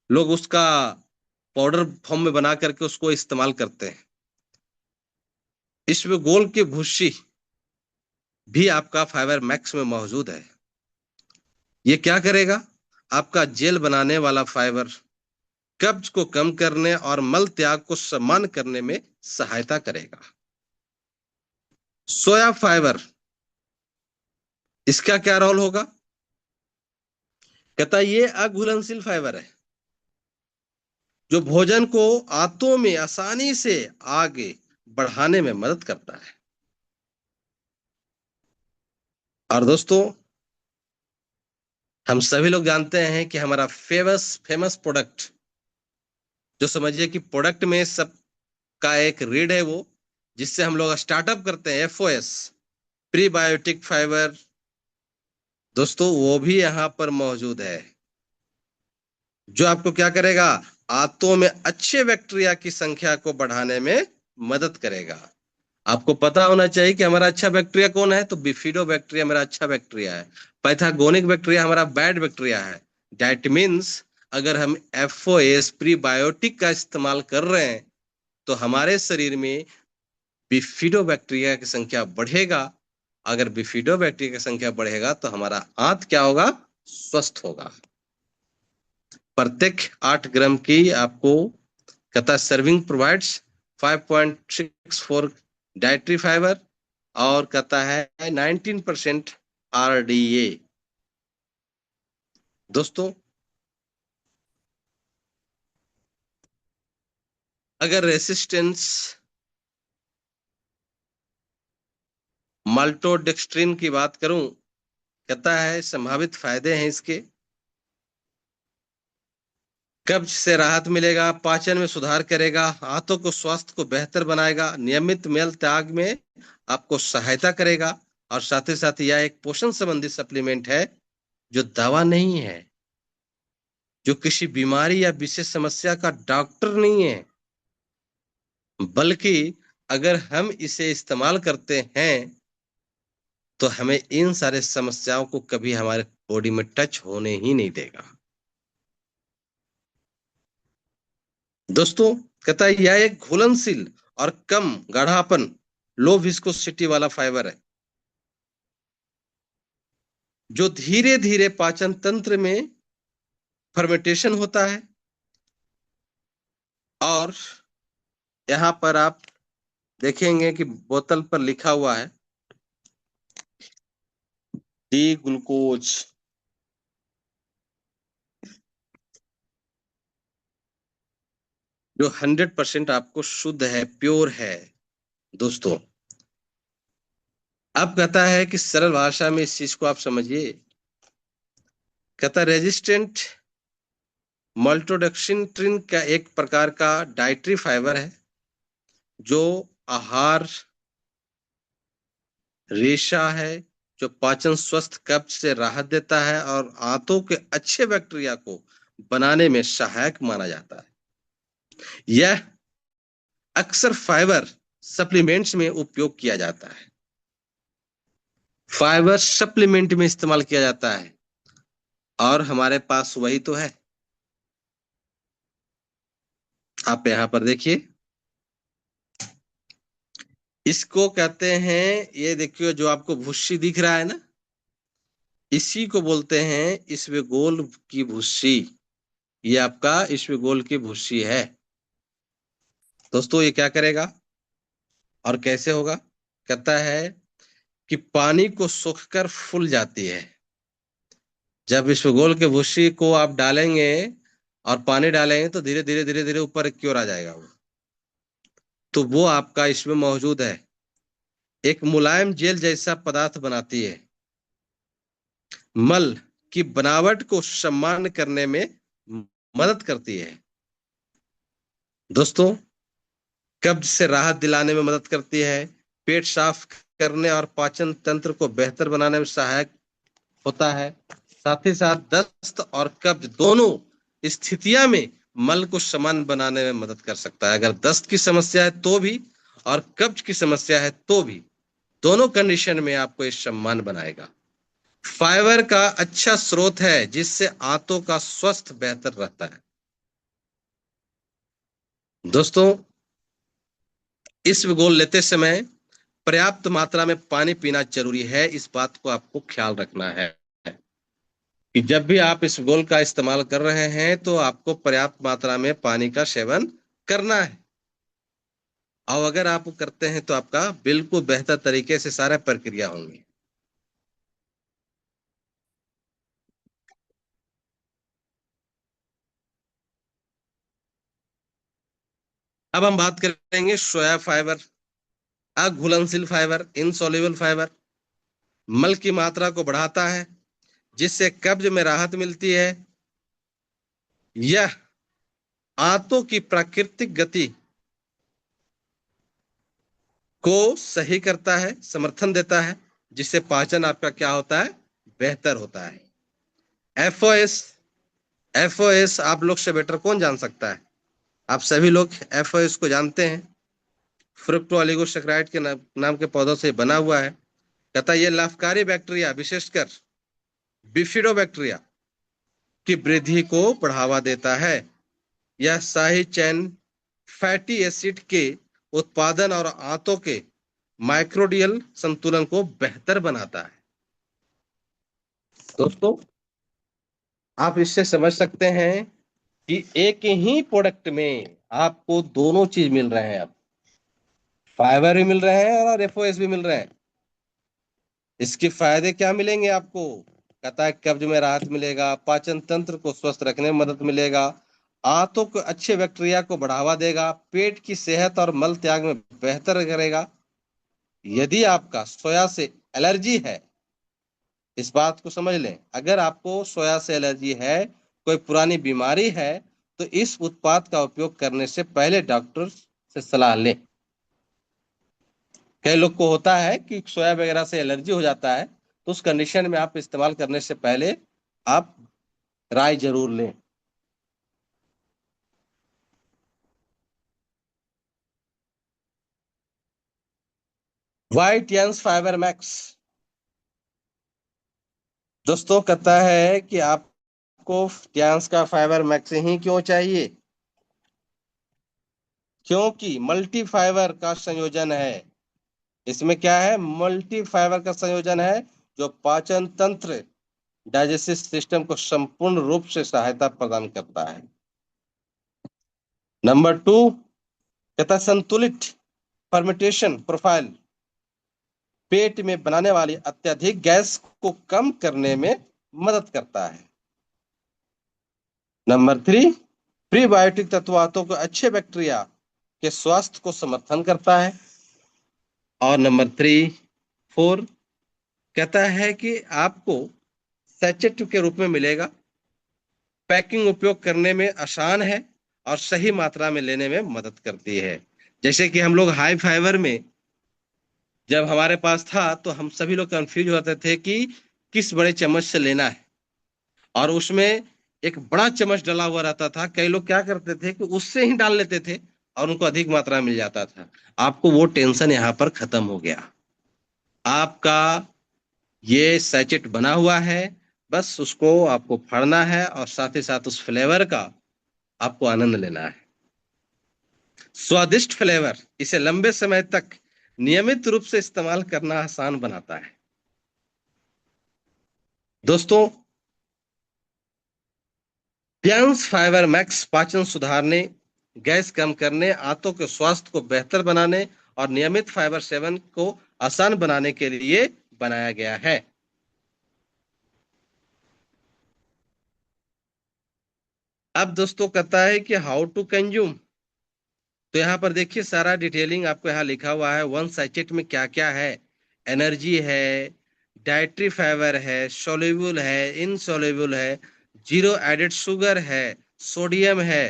लोग उसका पाउडर फॉर्म में बना करके उसको इस्तेमाल करते हैं। इसबेगोल की भूसी भी आपका फाइबर मैक्स में मौजूद है। ये क्या करेगा? आपका जेल बनाने वाला फाइबर कब्ज को कम करने और मल त्याग को समान करने में सहायता करेगा। सोया फाइबर, इसका क्या रोल होगा? कहता है ये अघुलनशील फाइबर है जो भोजन को आंतों में आसानी से आगे बढ़ाने में मदद करता है। और दोस्तों हम सभी लोग जानते हैं कि हमारा फेमस प्रोडक्ट, जो समझिए कि प्रोडक्ट में सब का एक रीड है, वो जिससे हम लोग स्टार्टअप करते हैं, एफओएस प्रीबायोटिक फाइबर। दोस्तों वो भी यहां पर मौजूद है, जो आपको क्या करेगा? आंतों में अच्छे बैक्टीरिया की संख्या को बढ़ाने में मदद करेगा। आपको पता होना चाहिए कि हमारा अच्छा बैक्टीरिया कौन है, तो बिफिडो बैक्टीरिया हमारा अच्छा बैक्टीरिया है, पैथागोनिक बैक्टीरिया हमारा बैड बैक्टीरिया है। दैट मीन्स अगर हम एफओएस प्रीबायोटिक का इस्तेमाल कर रहे हैं तो हमारे शरीर में बिफिडो बैक्टीरिया की संख्या बढ़ेगा। अगर बिफिडो बैक्टीरिया की संख्या बढ़ेगा तो हमारा आंत क्या होगा? स्वस्थ होगा। प्रत्येक 8 ग्राम की आपको कहता है सर्विंग प्रोवाइड्स 5.64 डाइटरी फाइबर और कहता है 19% आरडीए। दोस्तों अगर रेसिस्टेंस माल्टोडेक्स्ट्रिन की बात करूं, कहता है संभावित फायदे हैं इसके। कब्ज से राहत मिलेगा, पाचन में सुधार करेगा, आंतों को स्वास्थ्य को बेहतर बनाएगा, नियमित मेल त्याग में आपको सहायता करेगा और साथ ही साथ यह एक पोषण संबंधी सप्लीमेंट है जो दवा नहीं है, जो किसी बीमारी या विशेष समस्या का डॉक्टर नहीं है, बल्कि अगर हम इसे इस्तेमाल करते हैं तो हमें इन सारे समस्याओं को कभी हमारे बॉडी में टच होने ही नहीं देगा। दोस्तों कहता है यह एक घुलनशील और कम गाढ़ापन लो विस्कोसिटी वाला फाइबर है जो धीरे धीरे पाचन तंत्र में फर्मेंटेशन होता है। और यहाँ पर आप देखेंगे कि बोतल पर लिखा हुआ है डी ग्लूकोज, जो 100% आपको शुद्ध है, प्योर है। दोस्तों, अब कहता है कि सरल भाषा में इस चीज को आप समझिए। कहता है रेजिस्टेंट मल्टोडेक्सिन का एक प्रकार का डाइटरी फाइबर है जो आहार रेशा है, जो पाचन स्वस्थ कब्ज से राहत देता है और आंतों के अच्छे बैक्टीरिया को बनाने में सहायक माना जाता है। यह अक्सर फाइबर सप्लीमेंट्स में उपयोग किया जाता है। फाइबर सप्लीमेंट में इस्तेमाल किया जाता है और हमारे पास वही तो है। आप यहां पर देखिए, इसको कहते हैं, ये देखिए जो आपको भुस्सी दिख रहा है ना, इसी को बोलते हैं इसबगोल की भुस्सी। ये आपका इसबगोल की भुस्सी है। दोस्तों, ये क्या करेगा और कैसे होगा? कहता है कि पानी को सोखकर फूल जाती है। जब इसबगोल के भुस्सी को आप डालेंगे और पानी डालेंगे तो धीरे धीरे धीरे धीरे ऊपर की ओर आ जाएगा वो। तो वो आपका इसमें मौजूद है, एक मुलायम जेल जैसा पदार्थ बनाती है। मल की बनावट को सम्मान करने में मदद करती है। दोस्तों, कब्ज से राहत दिलाने में मदद करती है, पेट साफ करने और पाचन तंत्र को बेहतर बनाने में सहायक होता है। साथ ही साथ दस्त और कब्ज दोनों स्थितियां में मल को समान बनाने में मदद कर सकता है। अगर दस्त की समस्या है तो भी और कब्ज की समस्या है तो भी, दोनों कंडीशन में आपको ये सम्मान बनाएगा। फाइबर का अच्छा स्रोत है जिससे आंतों का स्वास्थ्य बेहतर रहता है। दोस्तों, इसबगोल लेते समय पर्याप्त मात्रा में पानी पीना जरूरी है। इस बात को आपको ख्याल रखना है कि जब भी आप इसबगोल का इस्तेमाल कर रहे हैं तो आपको पर्याप्त मात्रा में पानी का सेवन करना है। और अगर आप करते हैं तो आपका बिल्कुल बेहतर तरीके से सारा प्रक्रिया होंगी। अब हम बात करेंगे सोया फाइबर, अघुलनशील फाइबर, इनसॉल्युबल फाइबर। मल की मात्रा को बढ़ाता है जिससे कब्ज में राहत मिलती है। यह आंतों की प्राकृतिक गति को सही करता है, समर्थन देता है, जिससे पाचन आपका क्या होता है? बेहतर होता है। एफओएस, एफओएस आप लोग से बेटर कौन जान सकता है? आप सभी लोग एफओएस को जानते हैं। फ्रुक्टो ओलिगोसैकेराइड के नाम के पौधों से बना हुआ है। कहता है ये लाभकारी बैक्टीरिया, विशेषकर बिफिडोबैक्टीरिया की वृद्धि को बढ़ावा देता है। यह शाही चैन फैटी एसिड के उत्पादन और आंतों के माइक्रोडियल संतुलन को बेहतर बनाता है। दोस्तों, आप इससे समझ सकते हैं कि एक ही प्रोडक्ट में आपको दोनों चीज मिल रहे हैं। अब फाइबर भी मिल रहे हैं और एफओएस भी मिल रहे हैं। इसके फायदे क्या मिलेंगे आपको? कहता है कब्ज में राहत मिलेगा, पाचन तंत्र को स्वस्थ रखने में मदद मिलेगा, आंतों को अच्छे बैक्टीरिया को बढ़ावा देगा, पेट की सेहत और मल त्याग में बेहतर करेगा। यदि आपका सोया से एलर्जी है, इस बात को समझ लें, अगर आपको सोया से एलर्जी है, कोई पुरानी बीमारी है, तो इस उत्पाद का उपयोग करने से पहले डॉक्टर से सलाह लें। कई लोग को होता है कि सोया वगैरह से एलर्जी हो जाता है, तो उस कंडीशन में आप इस्तेमाल करने से पहले आप राय जरूर लें। White Jens fibre max. दोस्तों, कहता है कि आपको यंस का फाइबर मैक्स ही क्यों चाहिए? क्योंकि मल्टी फाइबर का संयोजन है। इसमें क्या है? मल्टी फाइबर का संयोजन है जो पाचन तंत्र डाइजेस्टिव सिस्टम को संपूर्ण रूप से सहायता प्रदान करता है। नंबर 2 कहता है संतुलित फर्मेंटेशन प्रोफाइल पेट में बनाने वाली अत्यधिक गैस को कम करने में मदद करता है। नंबर 3 प्रीबायोटिक तत्वों को अच्छे बैक्टीरिया के स्वास्थ्य को समर्थन करता है। और नंबर 4 कहता है कि आपको सैचेट के रूप में मिलेगा, पैकिंग उपयोग करने में आसान है और सही मात्रा में लेने में मदद करती है। जैसे कि हम लोग हाई फाइबर में जब हमारे पास था तो हम सभी लोग कंफ्यूज होते थे कि किस बड़े चम्मच से लेना है, और उसमें एक बड़ा चम्मच डला हुआ रहता था। कई लोग क्या करते थे कि उससे ही डाल लेते थे और उनको अधिक मात्रा मिल जाता था। आपको वो टेंशन यहाँ पर खत्म हो गया। आपका ये सैचेट बना हुआ है, बस उसको आपको फाड़ना है और साथ ही साथ उस फ्लेवर का आपको आनंद लेना है। स्वादिष्ट फ्लेवर इसे लंबे समय तक नियमित रूप से इस्तेमाल करना आसान बनाता है। दोस्तों, प्यांस फाइबर मैक्स पाचन सुधारने, गैस कम करने, आंतों के स्वास्थ्य को बेहतर बनाने और नियमित फाइबर सेवन को आसान बनाने के लिए बनाया गया है। अब दोस्तों कहता है कि हाउ टू कंज्यूम, तो यहाँ पर देखिए सारा डिटेलिंग आपको यहाँ लिखा हुआ है। वन सैचेट में क्या क्या है, एनर्जी है, डाइटरी फाइबर है, सोल्यूबल है, इनसोल्यूबल है, जीरो एडेड शुगर है, सोडियम है,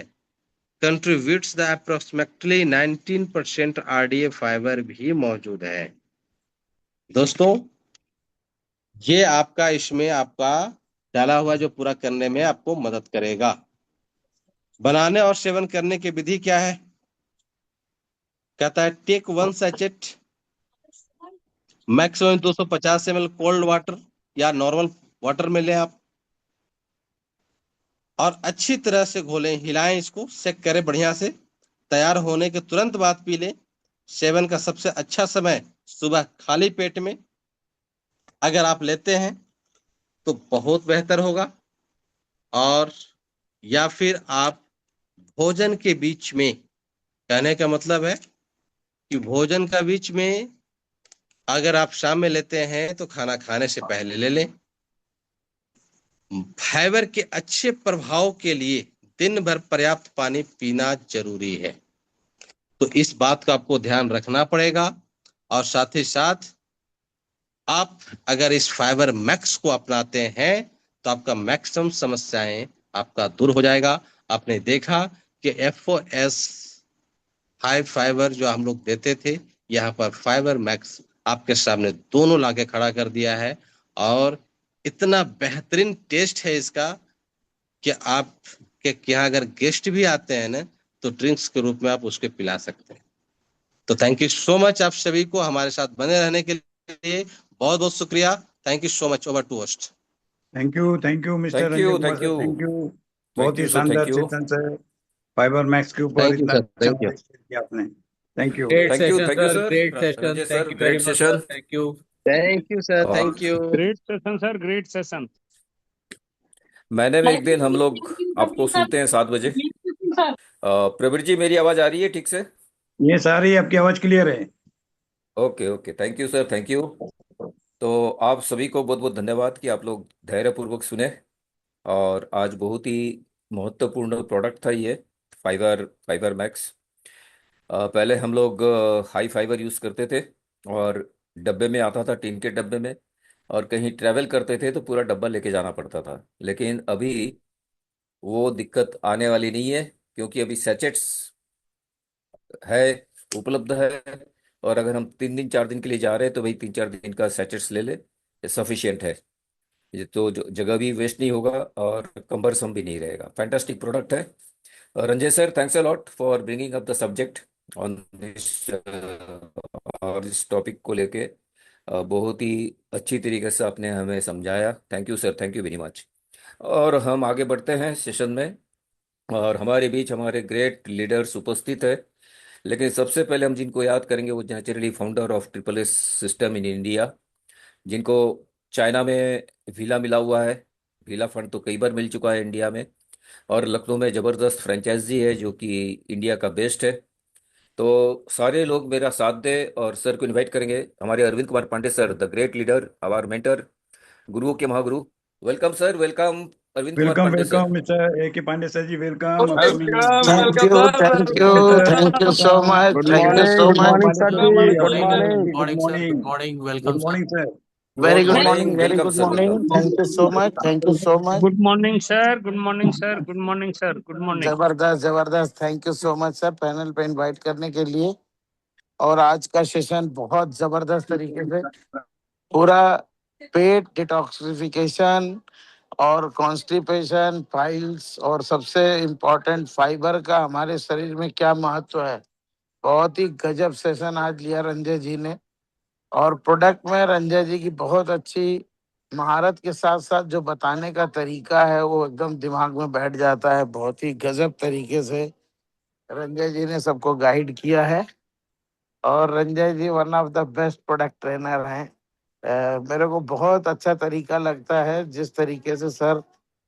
contributes the approximately 19% RDA fibre भी मौजूद है। दोस्तों, ये आपका इसमें आपका डाला हुआ जो पूरा करने में आपको मदद करेगा। बनाने और सेवन करने की विधि क्या है, कहता है take one sachet maximum 250 ml cold water या नॉर्मल वाटर में लें आप, और अच्छी तरह से घोलें, हिलाएं, इसको सेक करें बढ़िया से। तैयार होने के तुरंत बाद पी लें। सेवन का सबसे अच्छा समय सुबह खाली पेट में अगर आप लेते हैं तो बहुत बेहतर होगा, और या फिर आप भोजन के बीच में, कहने का मतलब है कि भोजन का बीच में अगर आप शाम में लेते हैं तो खाना खाने से पहले ले लें। फाइबर के अच्छे प्रभाव के लिए दिन भर पर्याप्त पानी पीना जरूरी है। तो इस बात का आपको ध्यान रखना पड़ेगा, और साथ ही साथ आप अगर इस फाइबर मैक्स को अपनाते हैं तो आपका मैक्सिमम समस्याएं आपका दूर हो जाएगा। आपने देखा कि FOS हाई फाइबर जो हम लोग देते थे, यहाँ पर फाइबर मैक्स आपके सामने दोनों लाके खड़ा कर दिया है, और इतना बेहतरीन टेस्ट है इसका कि आप के यहाँ अगर गेस्ट भी आते हैं ना तो ड्रिंक्स के रूप में आप उसके पिला सकते हैं। तो थैंक यू सो मच आप सभी को हमारे साथ बने रहने के लिए बहुत बहुत शुक्रिया। Thank you so much. Over to host. Thank you mister thank Ranjay you, Kumar thank sir, you, thank you. बहुत थैंक ही यू सर, थैंक शानदार यू, सेशन है। फाइबर मैक्स के ऊपर थैंक यू इतना सर, अच्छा थैंक यू। नॉलेज शेयर किया आपने। Thank you. Great thank you, session, thank you sir. Sir, Great session. Ranjay Thank sir, you very great much, sir. Session. Thank you. Thank you sir, और thank you. Great session sir, great session. मैंने भी एक दिन, हम लोग आपको सुनते हैं 7 बजे। प्रवीर जी, मेरी आवाज आ रही है ठीक से? ये सारी आपकी आवाज क्लियर है। Okay okay, thank you sir, thank you. तो आप सभी को बहुत बहुत धन्यवाद कि आप लोग धैर्यपूर्वक सुने। और आज बहुत ही महत्वपूर्ण प्रोडक्ट था ये, फाइबर फाइबर मैक्स। पहले हम लोग हाई फाइबर यूज़ करते थे, और डब्बे में आता था, टीन के डब्बे में, और कहीं ट्रैवल करते थे तो पूरा डब्बा लेके जाना पड़ता था। लेकिन अभी वो दिक्कत आने वाली नहीं है, क्योंकि अभी सैचेट्स है, उपलब्ध है। और अगर हम 3 दिन 4 दिन के लिए जा रहे हैं तो भाई 3 4 दिन का सैचेट्स ले ले, सफिशियंट है। ये तो जगह भी वेस्ट नहीं होगा और कम्बरसम भी नहीं रहेगा। फैंटास्टिक प्रोडक्ट है। Ranjay sir, thanks a lot for bringing up the subject on this, और इस टॉपिक को लेके बहुत ही अच्छी तरीके से आपने हमें समझाया। Thank you sir, thank you very much. और हम आगे बढ़ते हैं सेशन में, और हमारे बीच हमारे ग्रेट लीडर्स उपस्थित है। लेकिन सबसे पहले हम जिनको याद करेंगे वो naturally founder of triple S system in India, जिनको चाइना में वीला मिला हुआ है, पीला फंड तो कई बार मिल चुका है इंडिया में, और लखनऊ में जबरदस्त फ्रेंचाइजी है जो कि इंडिया का बेस्ट है। तो सारे लोग मेरा साथ दे और सर को इनवाइट करेंगे, हमारे Arvind Kumar Pandey sir, the great leader, our mentor, गुरुओं के महागुरु। Welcome sir, welcome Arvind Kumar welcome Pandey sir. Welcome mister A K Pandey sir ji, welcome upcoming welcome Thank you so much. Good Thank you so morning, good much. morning, sir ji. Good good morning. Morning, morning. Good Welcome, sir. Morning sir. Very good good morning. Morning, Very welcome good sir, morning. Welcome. Thank you so much. Thank you so much. Good morning, sir. Good morning, sir. Good morning, sir. Good morning. जबरदस्त जबरदस्त, thank you so much sir panel पे इनवाइट करने के लिए। और आज का सेशन बहुत जबरदस्त तरीके से पूरा पेट डिटॉक्सिफिकेशन और कॉन्स्टिपेशन फाइल्स और सबसे इम्पोर्टेंट फाइबर का हमारे शरीर में क्या महत्व है, बहुत ही गजब सेशन आज लिया रंजय जी ने। और प्रोडक्ट में रंजय जी की बहुत अच्छी महारत के साथ साथ जो बताने का तरीका है वो एकदम दिमाग में बैठ जाता है। बहुत ही गजब तरीके से रंजय जी ने सबको गाइड किया है। और Ranjay ji one of the best product trainer हैं। मेरे को बहुत अच्छा तरीका लगता है जिस तरीके से सर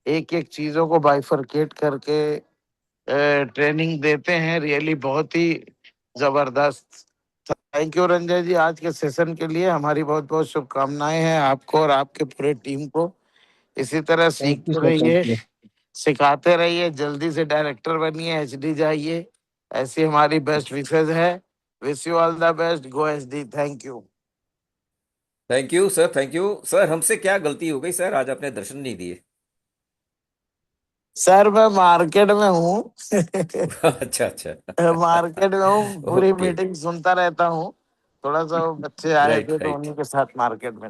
एक एक चीजों को बाइफरकेट करके ट्रेनिंग देते हैं, रियली बहुत ही जबरदस्त। थैंक यू रंजय जी आज के सेशन के लिए। हमारी बहुत बहुत शुभकामनाएं हैं आपको और आपके पूरे टीम को। इसी तरह सीखते रहिए, सिखाते रहिए, जल्दी से डायरेक्टर बनिए, एचडी जाइए, ऐसी हमारी बेस्ट विशेष है। Wish you all the best, go HD. Thank you. Thank you sir, thank you sir. हमसे क्या गलती हो गई सर, आज आपने दर्शन नहीं दिए? सर मैं मार्केट में हूँ अच्छा अच्छा। मार्केट में हूँ, पूरी ओके, मीटिंग सुनता रहता हूँ। थोड़ा सा वो बच्चे आए राइट थे तो राइट। उन्हीं के साथ मार्केट में।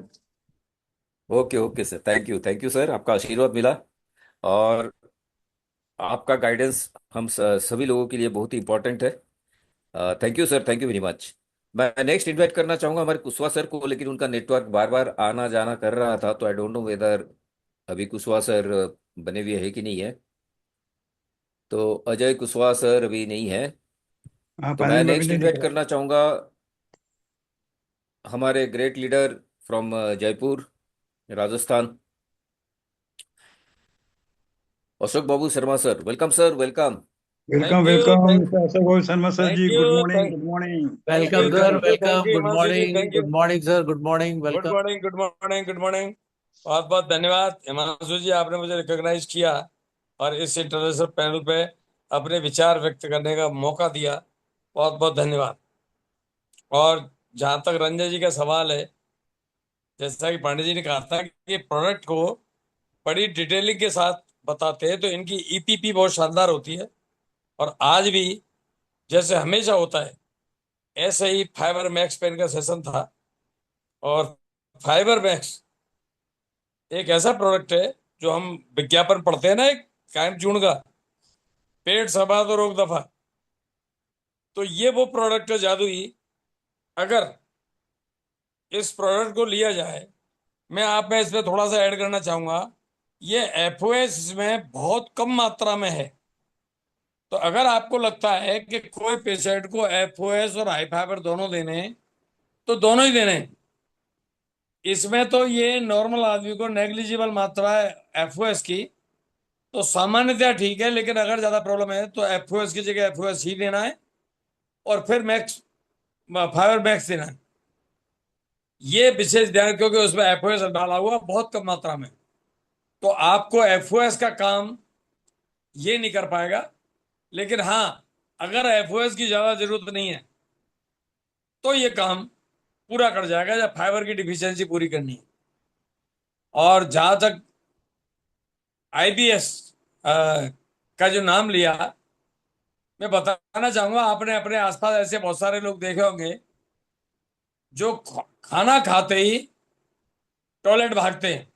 Okay okay sir, thank you sir, आपका आशीर्वाद मिला और आपका गाइडेंस हम सभी लोगों के लिए बहुत ही इंपॉर्टेंट है। Thank you sir, thank you very much. मैं नेक्स्ट इनवाइट करना चाहूंगा हमारे कुशवाहा सर को, लेकिन उनका नेटवर्क बार बार आना जाना कर रहा था, तो आई डोंट नो वेदर अभी कुशवाहा सर बने हुए है कि नहीं है। तो अजय कुशवाहा सर अभी नहीं है, हाँ, तो मैं पैनल में भी नेक्स्ट नहीं इनवाइट दिख रहा। करना चाहूंगा हमारे great leader from Jaipur, Rajasthan, Ashok Babu Sharma sir. Welcome sir, welcome. Welcome thank you welcome thank mister Ashok Babu Sharma sir thank ji, you good morning, thank good morning. Welcome, you sir. Thank you thank Welcome. You Good Himanshu ji, morning. Thank you. Good morning, sir. Good morning. Good Welcome. Morning, good morning, good morning. बहुत बहुत धन्यवाद हिमांशु जी, आपने मुझे रिकॉग्नाइज किया और इस इंटरनेशनल पैनल पे अपने विचार व्यक्त करने का मौका दिया। बहुत बहुत धन्यवाद। और जहां तक रंजय जी का सवाल है, जैसा कि पांडे जी ने कहा था कि प्रोडक्ट को बड़ी डिटेलिंग के साथ बताते हैं, तो इनकी ईपीपी बहुत शानदार होती है। और आज भी जैसे हमेशा होता है ऐसे ही फाइबर मैक्स पेन का सेशन था। और फाइबर मैक्स एक ऐसा प्रोडक्ट है जो हम विज्ञापन पढ़ते हैं ना, एक कायम चूर्ण का, पेट सफा तो रोग दफा। तो ये वो प्रोडक्ट है जादुई। अगर इस प्रोडक्ट को लिया जाए, मैं आप में इसमें थोड़ा सा ऐड करना चाहूंगा, ये एफओएस इसमें बहुत कम मात्रा में है। तो अगर आपको लगता है कि कोई पेशेंट को एफओएस और हाई फाइबर दोनों देने हैं, तो दोनों ही देने हैं। इसमें तो ये नॉर्मल आदमी को नेग्लिजिबल मात्रा है एफओएस की, तो सामान्यतः ठीक है। लेकिन अगर ज्यादा प्रॉब्लम है तो एफओएस की जगह एफओएस ही देना है और फिर मैक्स फाइबर मैक्स देना है। ये विशेष ध्यान, क्योंकि उसमें एफओएस डाला हुआ बहुत कम मात्रा में, तो आपको एफओएस का काम ये नहीं कर पाएगा। लेकिन हाँ, अगर एफओएस की ज्यादा जरूरत नहीं है तो ये काम पूरा कर जाएगा जब फाइबर की डिफिशियंसी पूरी करनी है। और जहां तक आईबीएस का जो नाम लिया, मैं बताना चाहूंगा, आपने अपने आसपास ऐसे बहुत सारे लोग देखे होंगे जो खाना खाते ही टॉयलेट भागते हैं।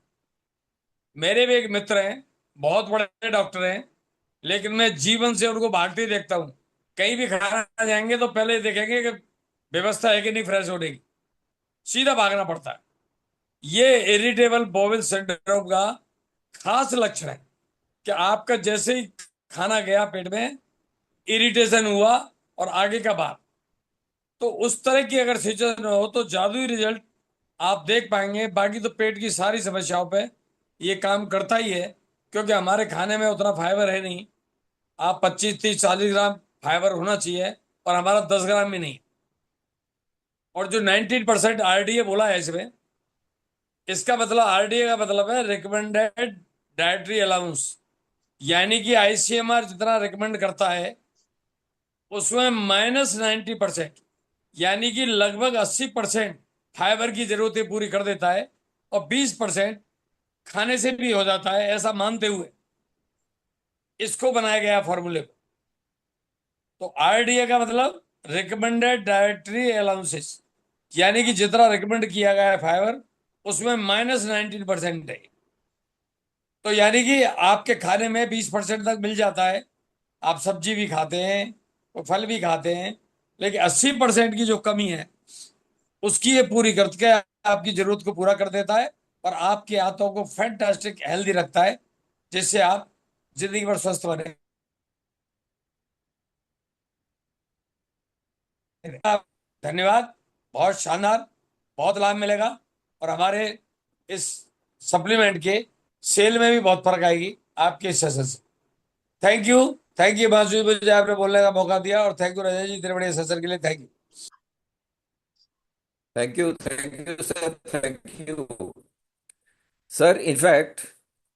मेरे भी एक मित्र हैं, बहुत बड़े डॉक्टर हैं, लेकिन मैं जीवन से उनको भागते ही देखता हूँ। कहीं भी खाना जाएंगे तो पहले देखेंगे कि व्यवस्था है कि नहीं फ्रेश होने की, सीधा भागना पड़ता है। ये इरिटेबल बोवेल सिंड्रोम का खास लक्षण है कि आपका जैसे ही खाना गया पेट में, इरिटेशन हुआ और आगे का बात। तो उस तरह की अगर सिचुएशन हो तो जादुई रिजल्ट आप देख पाएंगे। बाकी तो पेट की सारी समस्याओं पे ये काम करता ही है, क्योंकि हमारे खाने में उतना फाइबर है नहीं। आप 25, 30, 40 ग्राम फाइबर होना चाहिए और हमारा 10 ग्राम भी नहीं। और जो 19% आरडीए बोला है इसमें, इसका मतलब आरडीए का मतलब है रिकमेंडेड डाइटरी अलाउंस, यानी कि आईसीएमआर जितना रिकमेंड करता है उसमें -90%, यानी कि लगभग 80% फाइबर की जरूरतें पूरी कर देता है और 20% खाने से भी हो जाता है, ऐसा मानते हुए इसको बनाया गया फॉर्मूले को। तो आरडीए का मतलब रिकमेंडेड डाइटरी अलाउंसेस, यानी कि जितना रिकमेंड किया गया है फाइबर उसमें -19% है। तो यानी कि आपके खाने में 20% तक मिल जाता है। आप सब्जी भी खाते हैं और फल भी खाते हैं, लेकिन 80% की जो कमी है उसकी ये पूरी करके आपकी जरूरत को पूरा कर देता है और आपके हाथों को फैंटास्टिक हेल्दी रखता है, जिससे आप जिंदगी भर स्वस्थ बने। धन्यवाद, बहुत शानदार, बहुत लाभ मिलेगा और हमारे इस सप्लीमेंट के सेल में भी बहुत फर्क आएगी आपके इस सेशन से। Thank you, thank you Basu, मुझे आपने बोलने का मौका दिया, और थैंक यू रजत जी इतने बड़े सेशन के लिए। Thank you. Thank you sir, thank you sir. In fact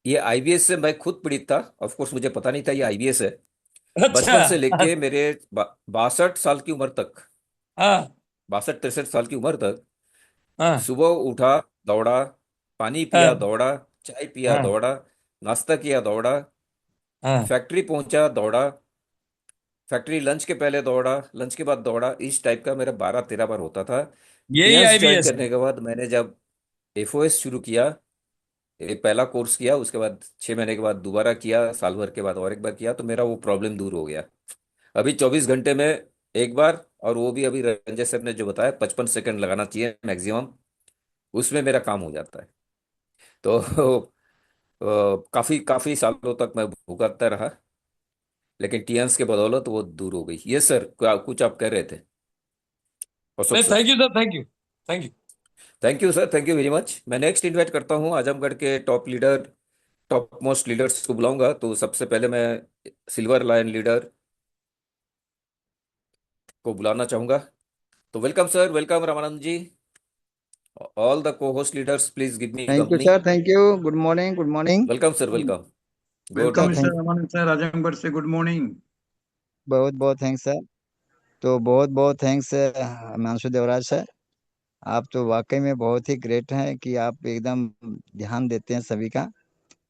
ये आईबीएस से मैं खुद पीड़ित था। ऑफ कोर्स मुझे पता नहीं था ये आईबीएस है। बचपन से अच्छा। लेके मेरे 62 साल की उम्र तक, हाँ 62-63 साल की उम्र तक, हाँ सुबह उठा, दौड़ा, पानी पिया, हाँ दौड़ा, चाय पिया, हाँ दौड़ा, नाश्ता किया, दौड़ा, हाँ। फैक्ट्री पहुंचा, दौड़ा, फैक्ट्री लंच के पहले दौड़ा, लंच के बाद दौड़ा। इस टाइप का मेरा 12-13 बार होता था। यही टीएंस ज्वाइन आईबीएस है। करने के बाद मैंने जब एफओएस शुरू किया, ये पहला कोर्स किया, उसके बाद 6 महीने के बाद दोबारा किया, साल भर के बाद और एक बार किया, तो मेरा वो प्रॉब्लम दूर हो गया। अभी 24 घंटे में एक बार, और वो भी अभी रंजय सर ने जो बताया 55 सेकंड लगाना चाहिए मैक्सिमम, उसमें मेरा काम हो जाता है। तो काफी काफी सालों तक मैं भुगतता रहा, लेकिन टीएंस के बदौलत वो दूर हो गई। ये सर कुछ आप कह रहे थे अशोक नहीं, sir? Thank you sir, thank you, thank you. Thank you sir, thank you very much. मैं नेक्स्ट इनवाइट करता हूँ आजमगढ़ के टॉप मोस्ट लीडर्स को बुलाऊंगा। तो सबसे पहले मैं सिल्वर लायन लीडर को बुलाना चाहूंगा। तो welcome sir, welcome Ramanand ji. All the को host leaders please give me thank you company. Sir, thank you. Good morning, good morning. Welcome sir, welcome. Go welcome ahead thank sir. Mister Raman sir, Azamgarh से गुड मॉर्निंग। बहुत बहुत थैंक्स सर। तो बहुत बहुत थैंक्स हिमांशु देवराज सर। आप तो वाकई में बहुत ही ग्रेट हैं कि आप एकदम ध्यान देते हैं सभी का,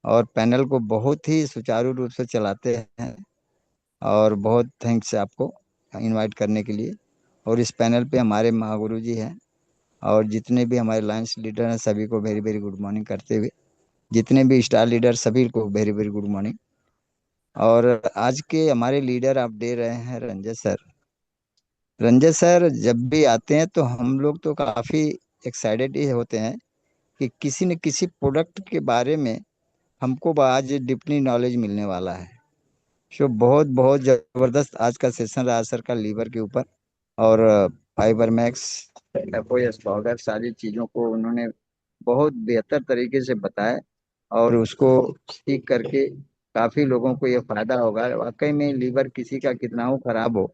और पैनल को बहुत ही सुचारू रूप से चलाते हैं। और बहुत थैंक्स आपको इनवाइट करने के लिए। और इस पैनल पे हमारे महागुरु जी हैं, और जितने भी हमारे लाइन्स लीडर हैं सभी को वेरी वेरी गुड मॉर्निंग करते हुए, जितने भी स्टार लीडर सभी को वेरी वेरी गुड मॉर्निंग। और आज के हमारे लीडर आप दे रहे हैं रंजय सर। रंजय सर जब भी आते हैं तो हम लोग तो काफ़ी एक्साइटेड ही होते हैं कि किसी न किसी प्रोडक्ट के बारे में हमको आज डीपली नॉलेज मिलने वाला है। सो बहुत बहुत ज़बरदस्त आज का सेशन रहा सर का लीवर के ऊपर। और फाइबर मैक्स, एफओएस पाउडर, सारी चीज़ों को उन्होंने बहुत बेहतर तरीके से बताया, और उसको ठीक करके काफ़ी लोगों को ये फायदा होगा। वाकई में लीवर किसी का कितना हो खराब हो,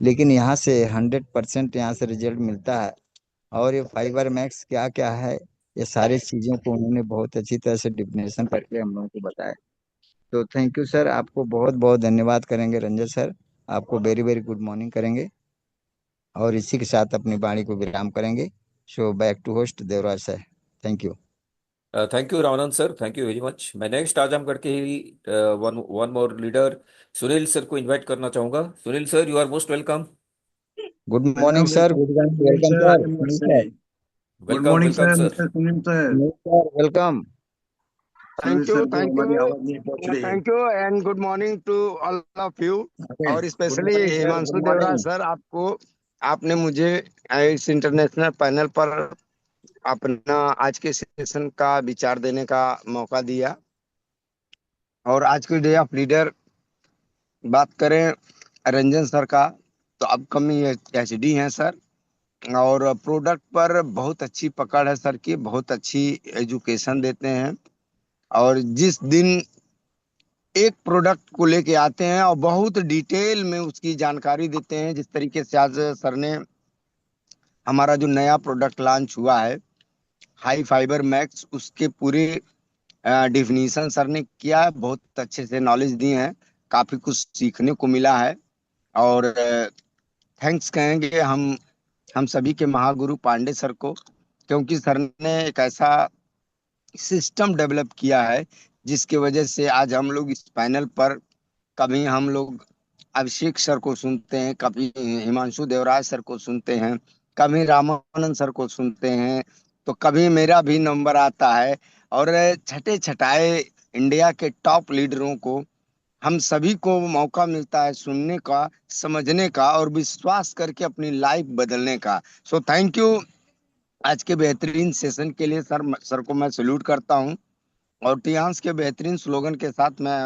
लेकिन यहाँ से 100% यहाँ से रिजल्ट मिलता है। और ये फाइबर मैक्स क्या क्या है, ये सारी चीज़ों को उन्होंने बहुत अच्छी तरह से डिफिनेशन करके हम लोगों को बताया। तो थैंक यू सर, आपको बहुत बहुत धन्यवाद करेंगे रंजन सर। आपको वेरी वेरी गुड मॉर्निंग करेंगे, और इसी के साथ अपनी वाणी को विराम करेंगे। So back to host Devraj sir. Thank you. Thank you Ramanand sir, thank you very much. मैं नेक्स्ट आजमगढ़ के ही one one more leader Sunil sir को इनवाइट करना चाहूंगा। Sunil sir, you are most welcome. Good morning welcome sir, welcome good Sunil welcome sir, sir, Azamgarh Sunil से। Sir. Good welcome morning welcome sir sir. Mister Sunil sir. Sunil sir welcome. Sunil thank you, sir को थैंक हमारी यू, आवाज नहीं पहुंच रही है। Thank you and good morning to all of you. Okay, और good specially morning sir, Himanshu good Devraj morning. Sir, आपको, आपने मुझे इस इंटरनेशनल पैनल पर अपना आज के सेशन का विचार देने का मौका दिया। और आज के डे ऑफ लीडर बात करें रंजन सर का, तो अपकमिंग एचडी हैं सर, और प्रोडक्ट पर बहुत अच्छी पकड़ है सर की, बहुत अच्छी एजुकेशन देते हैं। और जिस दिन एक प्रोडक्ट को लेके आते हैं और बहुत डिटेल में उसकी जानकारी देते हैं, जिस तरीके से आज सर ने हमारा जो नया प्रोडक्ट लॉन्च हुआ है हाई फाइबर मैक्स, उसके पूरे डिफिनीशन सर ने किया है, बहुत अच्छे से नॉलेज दी है, काफी कुछ सीखने को मिला है। और थैंक्स कहेंगे हम सभी के महागुरु पांडे सर को, क्योंकि सर ने एक ऐसा सिस्टम डेवलप किया है जिसकी वजह से आज हम लोग इस पैनल पर कभी हम लोग अभिषेक सर को सुनते हैं, कभी हिमांशु देवराज सर को सुनते हैं, कभी रामानंद सर को सुनते हैं, तो कभी मेरा भी नंबर आता है। और छठे छठाए इंडिया के टॉप लीडरों को हम सभी को मौका मिलता है सुनने का, समझने का और विश्वास करके अपनी लाइफ बदलने का। सो थैंक यू आज के बेहतरीन सेशन के लिए सर को मैं सैल्यूट करता हूं। और टियांस के बेहतरीन स्लोगन के साथ मैं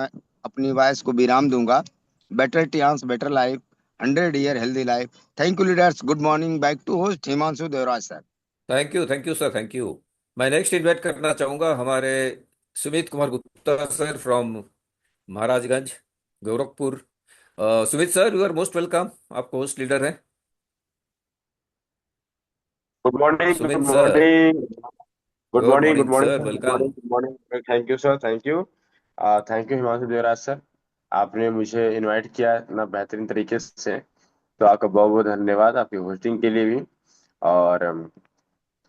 अपनी वॉइस को विराम दूंगा। Better Tiens better life, 100 year healthy life. Thank you leaders, good morning, back to host Himanshu Devraj sir. Thank you sir, thank you. मैं नेक्स्ट इनवाइट करना चाहूँगा हमारे Sumit Kumar Gupta sir from Maharajganj, Gorakhpur. Sumit sir, you are most welcome, आप होस्ट लीडर हैं। Good morning, good Sumit sir, morning, good good morning, good morning morning, sir, good welcome. Morning, good morning. Thank you sir, thank you Himanshu Devraj sir, आपने मुझे इनवाइट किया इतना बेहतरीन तरीके से, तो आपका बहुत बहुत धन्यवाद आपकी होस्टिंग के लिए भी। और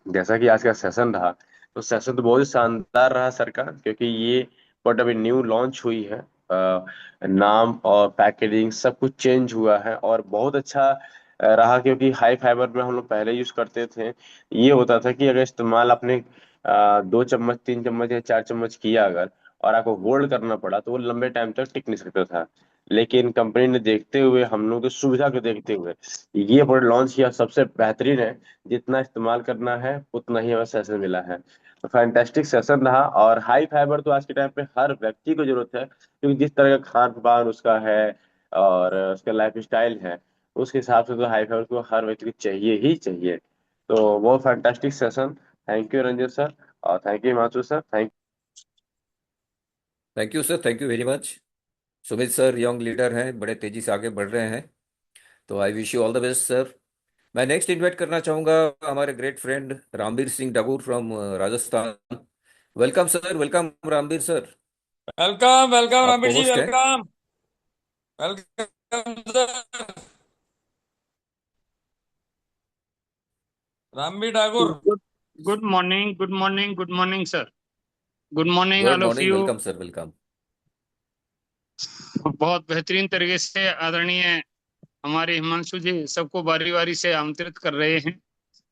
जैसा कि आज का सेशन रहा, तो सेशन तो बहुत ही शानदार रहा सर का, क्योंकि ये प्रोडक्ट अभी न्यू लॉन्च हुई है। नाम और पैकेजिंग सब कुछ चेंज हुआ है और बहुत अच्छा रहा, क्योंकि हाई फाइबर में हम लोग पहले यूज करते थे, ये होता था कि अगर इस्तेमाल आपने 2 चम्मच 3 चम्मच या 4 चम्मच किया अगर, और आपको होल्ड करना पड़ा, तो वो लंबे टाइम तक टिक नहीं सकता था। लेकिन कंपनी ने देखते हुए, हम लोग की सुविधा को देखते हुए ये प्रोडक्ट लॉन्च किया, सबसे बेहतरीन है। जितना इस्तेमाल करना है उतना ही हमें सेशन मिला है। तो फैंटेस्टिक सेशन रहा। और हाई फाइबर तो आज के टाइम पे हर व्यक्ति को जरूरत है, क्योंकि जिस तरह का खान पान उसका है और उसका लाइफ स्टाइल है, उसके हिसाब से तो हाई फाइबर को हर व्यक्ति को चाहिए ही चाहिए। तो बहुत fantastic session. Thank you Ranjan sir, और thank you Himanshu sir, thank you sir, thank you very much. Sumit sir young leader हैं, बड़े तेजी से आगे बढ़ रहे हैं, तो I wish you all the best sir. मैं नेक्स्ट इनवाइट करना चाहूँगा हमारे great friend Rambir Singh Dagur from Rajasthan. Welcome sir, welcome Rambir sir, welcome welcome आपको रामबीर जी, होस्ट है। Welcome welcome sir, Rambir Thakur. Good morning, good morning, good morning, sir. Good morning, good all of morning, you. Welcome sir, welcome. बहुत बेहतरीन तरीके से आदरणीय हमारे हिमांशु जी सबको बारी बारी से आमंत्रित कर रहे हैं,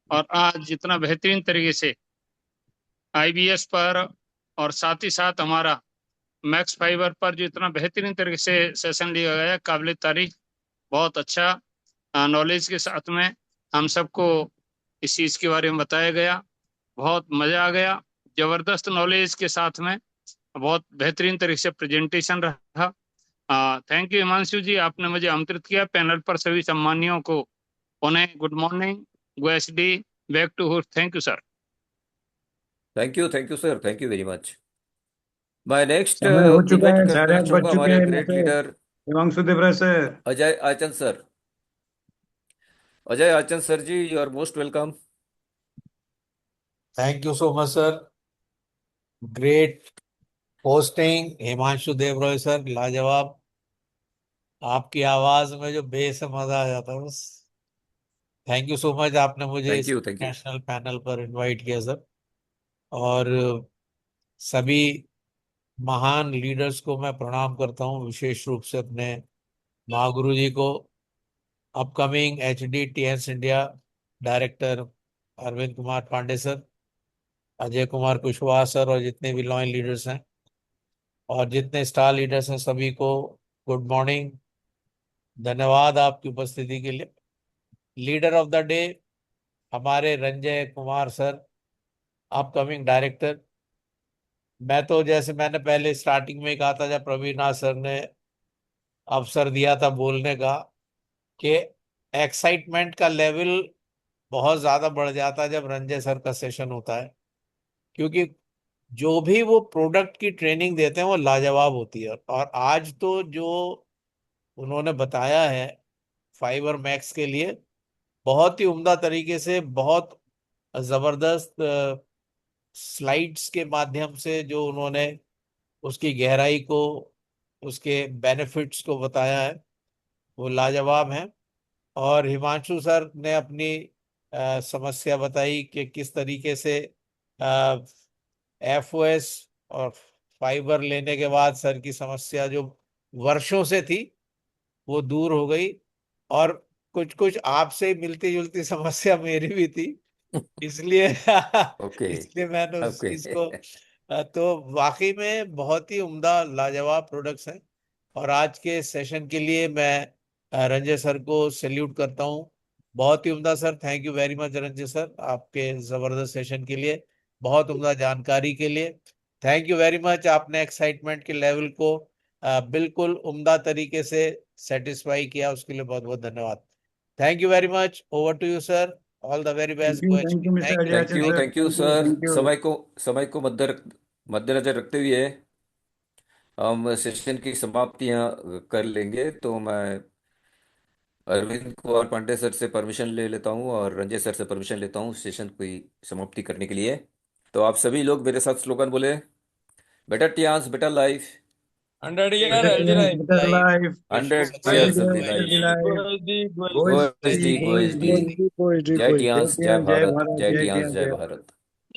और आज जितना बेहतरीन तरीके से आईबीएस पर और साथ ही साथ हमारा मैक्स फाइबर पर जो इतना बेहतरीन तरीके से सेशन लिया गया, काबिल तारीफ, बहुत अच्छा नॉलेज के साथ में हम सबको इस चीज के बारे में बताया गया। बहुत मजा आ गया, जबरदस्त नॉलेज के साथ में बहुत बेहतरीन तरीके से प्रेजेंटेशन रहा। थैंक यू हिमांशु जी, आपने मुझे आमंत्रित किया पैनल पर। सभी सम्मानियों को उन्हें गुड मॉर्निंग, गुएसडी, back to host. Thank you sir. Thank you sir, thank you very much. मैं नेक्स्ट समय हो चुका इनवाइट है, साढ़े करना 8 बज चाहूँगा चुके हमारे हैं। Great leader Himanshu Devraj sir. Ajay Achand sir. Ajay Achand sir ji, you are most welcome. Thank you so much sir, great hosting Himanshu Devroy sir, लाजवाब। आपकी आवाज में जो बेस है, मजा आ जाता है बस। थैंक यू सो मच, आपने मुझे थैंक इस you, thank you. National panel पर इनवाइट किया सर। और सभी महान लीडर्स को मैं प्रणाम करता हूँ, विशेष रूप से अपने महागुरु जी को, upcoming HDTNS India director Arvind Kumar Pandey sir, Ajay Kumar Kushwaha sir, और जितने भी लॉयल लीडर्स हैं और जितने स्टार लीडर्स हैं, सभी को गुड मॉर्निंग। धन्यवाद आपकी उपस्थिति के लिए। लीडर ऑफ द डे हमारे Ranjay Kumar sir, upcoming director. मैं तो, जैसे मैंने पहले स्टार्टिंग में ही कहा था, जब प्रवीणनाथ सर ने अवसर दिया था बोलने का, कि एक्साइटमेंट का लेवल बहुत ज्यादा बढ़ जाता है जब रंजय सर का सेशन होता है, क्योंकि जो भी वो प्रोडक्ट की ट्रेनिंग देते हैं वो लाजवाब होती है। और आज तो जो उन्होंने बताया है फाइबर मैक्स के लिए, बहुत ही उम्दा तरीके से, बहुत जबरदस्त स्लाइड्स के माध्यम से जो उन्होंने उसकी गहराई को, उसके बेनिफिट्स को बताया है, वो लाजवाब है। और हिमांशु सर ने अपनी समस्या बताई कि किस तरीके से एफओएस और फाइबर लेने के बाद सर की समस्या जो वर्षों से थी वो दूर हो गई। और कुछ कुछ आपसे मिलती जुलती समस्या मेरी भी थी, इसलिए ओके इसलिए मैंने उस ओके। चीज को तो वाकई में बहुत ही उम्दा लाजवाब प्रोडक्ट्स हैं। और आज के सेशन के लिए मैं रंजय सर को सैल्यूट करता हूँ। बहुत ही उम्दा sir, thank you very much Ranjay sir, आपके जबरदस्त सेशन के लिए, बहुत उम्दा जानकारी के लिए। Thank you very much. आपने एक्साइटमेंट के लेवल को बिल्कुल उम्दा तरीके से सेटिस्फाई किया, उसके लिए बहुत बहुत धन्यवाद। Thank you very much. Over to you sir. All the very best. Go Thank you, Mr. Thank you. Thank Aliasan you sir. Thank you Thank you, sir. thank you. समय को मद्देनजर रखते हुए हम सेशन की समाप्ति यहाँ कर लेंगे। तो मैं अरविंद कुमार पांडे सर से परमिशन ले लेता हूँ और रंजय सर से परमिशन लेता हूँ सेशन की समाप्ति करने के लिए। तो आप सभी लोग मेरे साथ स्लोगन बोले, better Tiens better life, 100 year Better healthy chance, life. better life. life. 100 Healthy years success. healthy life, life। healthy life. Goes the Goes goes the, the goes goes the. the. जय टियांस जय जय भारत, भारत, जय जय टियांस टियांस, जय जय भारत।